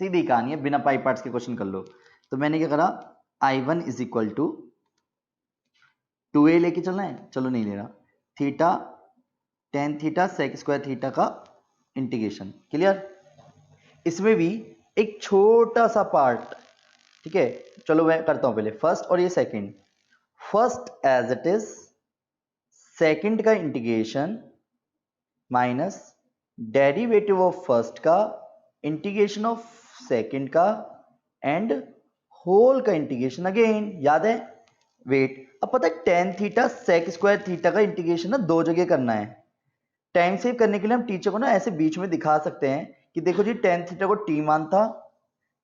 सीधी कहानी है, बिना बाई पार्ट्स के क्वेश्चन कर लो। तो मैंने क्या करा, I1 is equal to 2a लेके चलना है, चलो नहीं ले रहा, theta tan theta sec square theta का इंटीग्रेशन। क्लियर? इसमें भी एक छोटा सा पार्ट, ठीक है, चलो मैं करता हूं पहले फर्स्ट और ये second. First as it is, second का integration minus derivative of first का इंटीग्रेशन ऑफ सेकंड का एंड होल का इंटीग्रेशन अगेन, याद है? वेट, अब पता है tan theta sec square theta का इंटीग्रेशन ना दो जगह करना है। टाइम सेव करने के लिए हम टीचर को ना ऐसे बीच में दिखा सकते हैं कि देखो जी tan थीटा को t मान था,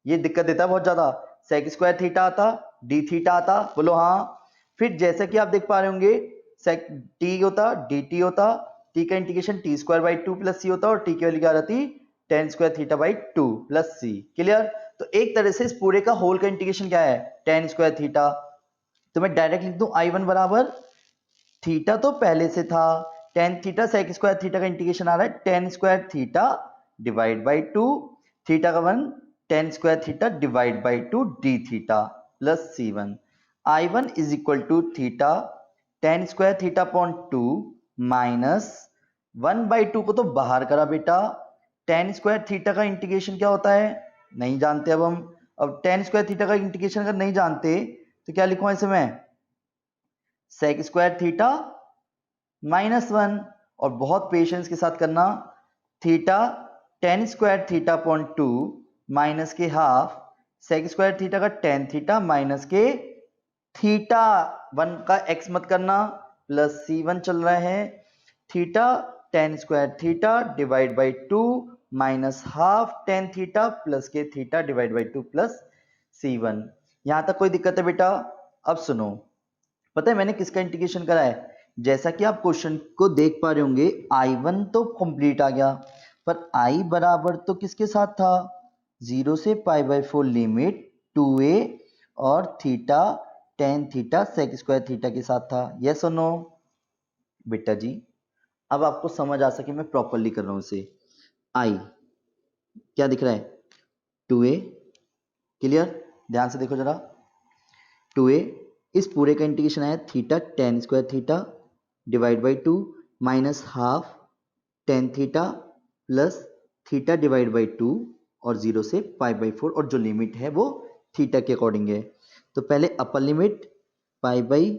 ये दिक्कत देता है बहुत ज्यादा, sec स्क्वायर थीटा आता डी थीटा आता, बोलो हाँ। फिर जैसे कि आप देख पा रहे होंगे सेक टी होता, डी टी होता, टी का integration t square by two plus C होता और टी की वैल्यू क्या रहती tan square theta by two plus C. Clear? तो एक तरह से इस पूरे का होल का इंटीग्रेशन क्या है टेन स्क्वायर थीटा। तो मैं डायरेक्ट लिख दूं आई वन बराबर थीटा तो पहले से था tan theta sec square theta का इंटीग्रेशन आ रहा है tan square theta divide by two theta का one tan square theta divide by two d theta plus C one. I one is equal to theta tan square theta upon two minus one by two को तो बाहर करा बेटा, tan square theta का integration क्या होता है नहीं जानते अब हम। अब टेन स्क्वायर थीटा का इंटीग्रेशन अगर नहीं जानते तो क्या लिखूं ऐसे में sec square theta minus one, और बहुत पेशेंस के साथ करना theta tan square theta upon two minus के हाफ सेक स्क्वायर थीटा का टेन थीटा माइनस के थीटा वन का एक्स मत करना प्लस सी वन चल रहा है theta tan square theta divide by two minus half tan theta plus के theta divide by two plus C one. यहां तक कोई दिक्कत है बेटा? अब सुनो, पता है मैंने किसका इंटीग्रेशन करा है? जैसा कि आप क्वेश्चन को देख पा रहे होंगे आई वन तो कंप्लीट आ गया, पर आई बराबर तो किसके साथ था जीरो से pi by four limit to a और theta tan theta sec square theta के साथ था। यस और नो बेटा जी? अब आपको समझ आ सके मैं प्रॉपरली कर रहा हूं इसे। आई क्या दिख रहा है टू ए, क्लियर? ध्यान से देखो जरा, टू ए इस पूरे का इंटीग्रेशन आया theta tan square theta divide by two minus half tan theta plus theta divide by two और जीरो से पाई बाई फोर, और जो लिमिट है वो थीटा के अकॉर्डिंग है। तो पहले upper limit pi by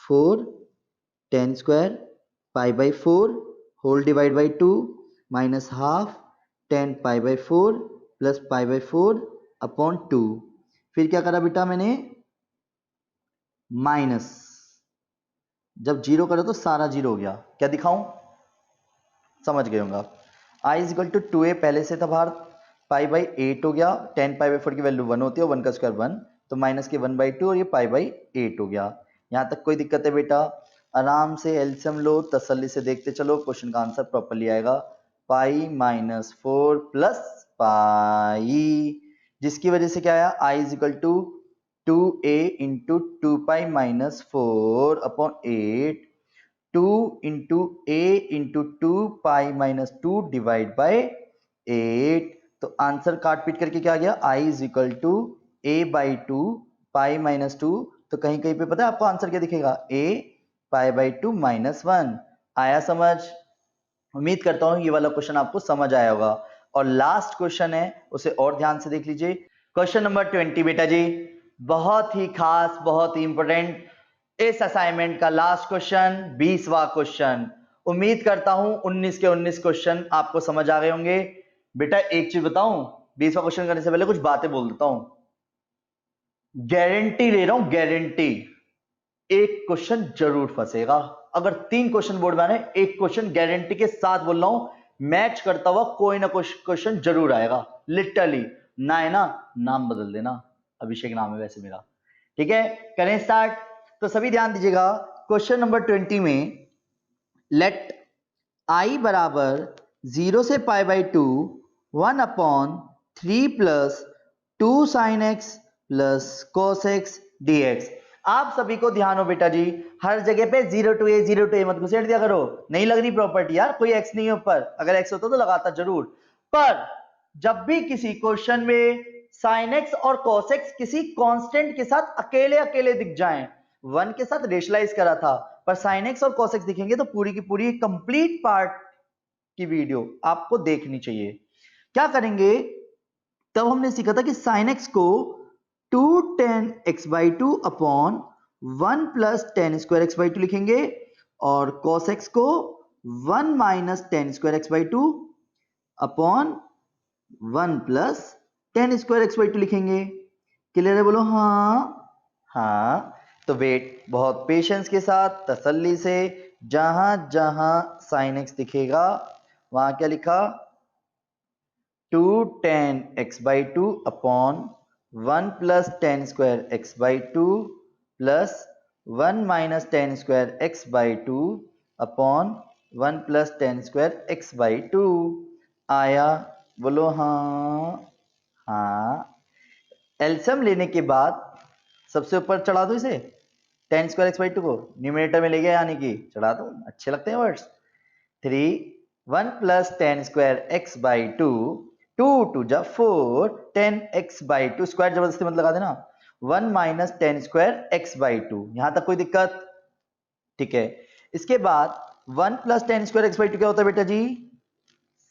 four tan square pi by four whole divide by two minus half tan pi by four plus pi by four upon two. फिर क्या करा बेटा मैंने माइनस, जब जीरो करो तो सारा जीरो हो गया। क्या दिखाऊं? समझ गए होंगे आप। आई इज इक्वल टू टू ए पहले से था बाहर, पाई बाई एट हो गया, टेन पाई बाई फोर की वैल्यू वन होती है, वन का स्क्वायर वन, तो माइनस के वन बाई टू और ये पाई बाई एट हो गया। यहां तक कोई दिक्कत है बेटा? आराम से एलसीएम लो, तसल्ली से देखते चलो, क्वेश्चन का आंसर प्रॉपरली आएगा। Pi minus four plus pi, जिसकी वजह से क्या आया I is equal to two a into two pi minus four upon eight, two into a into two pi minus two divide by eight. तो answer काट पीट करके क्या आ गया I is equal to a by two pi minus two. तो कहीं कहीं पे पता है आपको आंसर क्या दिखेगा a pi by two minus one. आया समझ? उम्मीद करता हूं ये वाला क्वेश्चन आपको समझ आया होगा। और लास्ट क्वेश्चन है उसे और ध्यान से देख लीजिए, क्वेश्चन नंबर 20 बेटा जी, बहुत ही खास बहुत ही इंपॉर्टेंट, इस असाइनमेंट का लास्ट क्वेश्चन 20वां क्वेश्चन। उम्मीद करता हूं 19 के 19 क्वेश्चन आपको समझ आ गए होंगे। बेटा एक चीज बताऊं, 20वां क्वेश्चन करने से पहले कुछ बातें बोल देता हूं, गारंटी ले रहा हूं गारंटी, एक क्वेश्चन जरूर फंसेगा। अगर 3 क्वेश्चन बोर्ड में आ रहे हैं, एक क्वेश्चन गारंटी के साथ बोल रहा हूं मैच करता हुआ कोई ना कोई क्वेश्चन जरूर आएगा। लिटरली ना है ना, नाम बदल देना, अभिषेक नाम है वैसे मेरा। ठीक है, करें स्टार्ट। तो सभी ध्यान दीजिएगा, क्वेश्चन नंबर 20 में लेट आई बराबर जीरो से pi by to one upon three plus two sign x plus cos x d x. आप सभी को ध्यान हो बेटा जी, हर जगह पे जीरो टू ए मत घुसेड़ दिया करो, नहीं लग रही प्रॉपर्टी यार, कोई एक्स नहीं है ऊपर, अगर एक्स होता तो लगाता जरूर। पर जब भी किसी क्वेश्चन में साइन एक्स और कॉस एक्स किसी कांस्टेंट के साथ अकेले अकेले दिख जाएं, वन के साथ रेशलाइज करा था, पर साइन एक्स और कॉस एक्स दिखेंगे तो पूरी की पूरी कंप्लीट पार्ट की वीडियो आपको देखनी चाहिए। क्या करेंगे, तब हमने सीखा था कि साइन एक्स को two tan x by two upon one plus tan square x by two लिखेंगे, और कॉस एक्स को one minus tan square x by two upon one plus tan square x by two लिखेंगे। Clear है? बोलो हाँ। हाँ, तो wait, बहुत पेशेंस के साथ तसल्ली से, जहां जहां साइन एक्स दिखेगा वहां क्या लिखा, two tan x by two upon 1 plus tan square x by two plus 1 minus tan square x by two upon 1 plus tan square x by two. आया? बोलो हाँ। हाँ, एलसीएम लेने के बाद सबसे ऊपर चढ़ा दो इसे, ten square x by two को न्यूमरेटर में ले गया, यानी कि चढ़ा दो, अच्छे लगते हैं words. 1 plus tan square x by two, two two जा 4, tan x by two, square जबरदस्ती मत लगा देना, 1 minus tan square x by two. यहां तक कोई दिक्कत? ठीक है। इसके बाद 1 plus tan square x by two क्या होता है बेटा जी?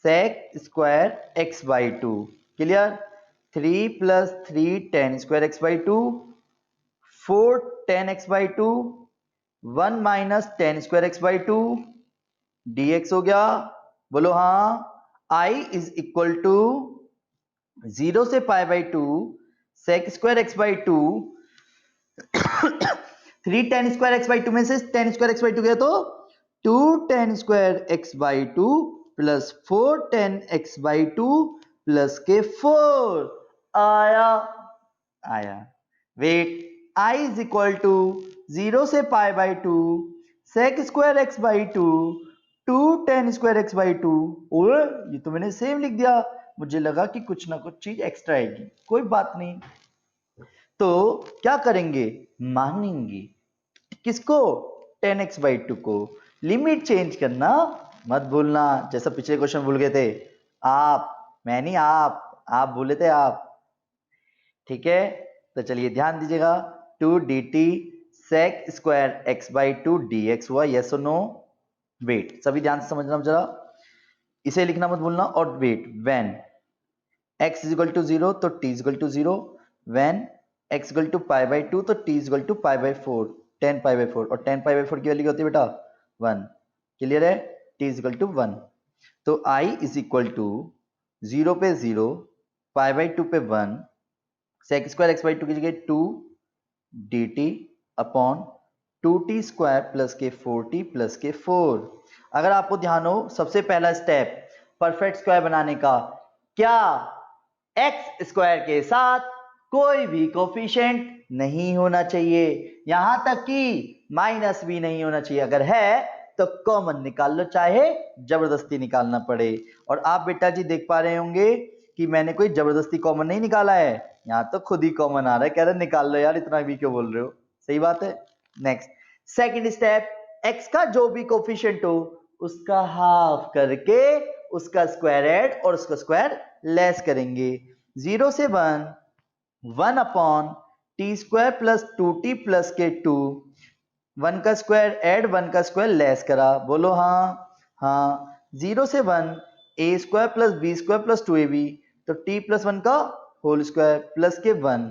Sec square x by two. Clear? 3 plus 3 tan square x by two, 4 tan x by to, 1 minus tan square x by two dx हो गया। बोलो हाँ। i इज इक्वल टू 0 से pi by two sec square x by two, 3 tan square x by two में से tan square x by two गया तो 2 tan square x by two plus 4 tan x by two plus के 4। आया? आया। Wait, i is equal to 0 से pi by two sec square x by two, 2 tan square x by two. और ये तो मैंने सेम लिख दिया, मुझे लगा कि कुछ ना कुछ चीज एक्स्ट्रा आएगी, कोई बात नहीं। तो क्या करेंगे? मानेंगे किसको? टेन एक्स बाई टू को। लिमिट चेंज करना मत भूलना, जैसा पिछले क्वेश्चन भूल गए थे आप, मैं नहीं आप भूले थे आप। ठीक है, तो चलिए ध्यान दीजिएगा। 2 d t sec square x by two d x हुआ, यस और नो? वेट, सभी ध्यान से समझना जरा, इसे लिखना मत भूलना। और wait, when x is equal to 0 तो t is equal to 0, when x equal to pi by two तो t is equal to pi by 4, 10 pi by 4, और 10 पाई बाई 4 की वैल्यू क्या होती है बेटा? 1। क्लियर है? t is equal to 1। तो i इज इक्वल टू 0 पे 0, पाई बाई 2 पे 1, sec square x by two की जगह 2 d t upon 2t square plus के 4t प्लस के 4। अगर आपको ध्यान हो, सबसे पहला स्टेप परफेक्ट स्क्वायर बनाने का, क्या एक्स स्क्वायर के साथ कोई भी कोफिशिएंट नहीं होना चाहिए, यहां तक कि माइनस भी नहीं होना चाहिए। अगर है तो कॉमन निकाल लो, चाहे जबरदस्ती निकालना पड़े। और आप बेटा जी देख पा रहे होंगे कि मैंने कोई जबरदस्ती कॉमन नहीं निकाला है, यहां तो खुद ही कॉमन आ रहा है, कह रहे निकाल लो यार, इतना भी क्यों बोल रहे हो? सही बात है। नेक्स्ट, सेकंड स्टेप, x का जो भी कोफिशिएंट हो उसका हाफ करके उसका स्क्वायर ऐड और उसका स्क्वायर लेस करेंगे। 0 से 1, 1 upon T square plus 2t plus के 2, 1 का स्क्वायर ऐड 1 का स्क्वायर लेस करा। बोलो हाँ। हाँ। 0 से 1 a square plus b square plus 2ab, तो t प्लस 1 का होल स्क्वायर प्लस के 1।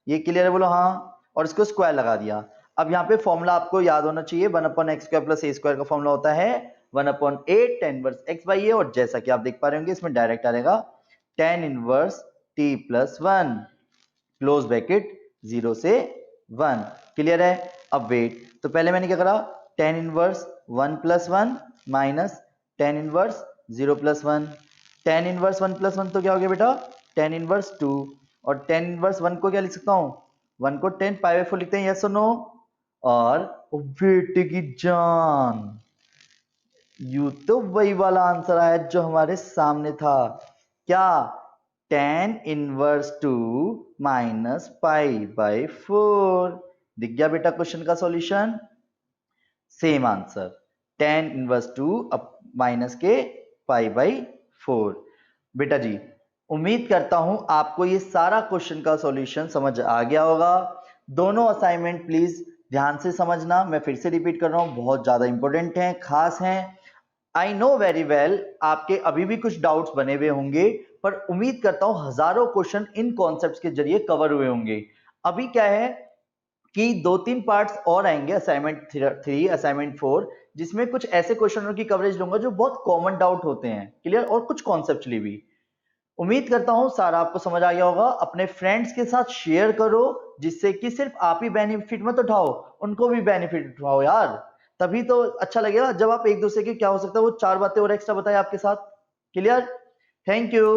ये क्लियर है? बोलो हाँ। और इसको स्क्वायर लगा दिया। अब यहाँ पे फॉर्मूला आपको याद होना चाहिए, 1 upon x square plus a square का फॉर्मूला होता है 1 upon 8 tan inverse x by a, और जैसा कि आप देख पा रहे होंगे इसमें डायरेक्ट आ जाएगा tan inverse t plus 1 close bracket 0 से 1। क्लियर है? अब वेट, तो पहले मैंने क्या करा, tan inverse 1 plus 1 minus tan inverse 0 plus 1, tan inverse 1 plus 1 तो क्या हो गया बेटा? tan इनवर्स 2, और tan इनवर्स 1 को क्या लिख सकता हूँ? 1 को 10 पाई बाई 4 लिखते हैं, यस और नो? और बेटे की जान, यू तो वही वाला आंसर आया जो हमारे सामने था। क्या? tan inverse 2 minus pi by 4। दिख गया बेटा क्वेश्चन का solution? Same answer, tan inverse 2 minus के पाई बाई 4। बेटा जी उम्मीद करता हूं आपको ये सारा क्वेश्चन का सॉल्यूशन समझ आ गया होगा। दोनों असाइनमेंट प्लीज ध्यान से समझना, मैं फिर से रिपीट कर रहा हूं, बहुत ज्यादा इंपॉर्टेंट हैं, खास हैं। आई नो वेरी वेल आपके अभी भी कुछ डाउट्स बने हुए होंगे, पर उम्मीद करता हूं हजारों क्वेश्चन इन कॉन्सेप्ट्स के जरिए कवर हुए होंगे। अभी क्या है कि 2-3 पार्ट्स और आएंगे, असाइनमेंट 3, असाइनमेंट 4, जिसमें कुछ ऐसे क्वेश्चनों की कवरेज लूंगा जो बहुत कॉमन डाउट होते हैं, क्लियर, और कुछ कॉन्सेप्चुअली भी। उम्मीद करता हूं सारा आपको समझ आ गया होगा। अपने फ्रेंड्स के साथ शेयर करो, जिससे कि सिर्फ आप ही बेनिफिट मत उठाओ, उनको भी बेनिफिट उठाओ यार, तभी तो अच्छा लगेगा जब आप एक दूसरे के क्या हो सकता है वो 4 बातें और एक्स्ट्रा बताए आपके साथ। क्लियर? Thank you.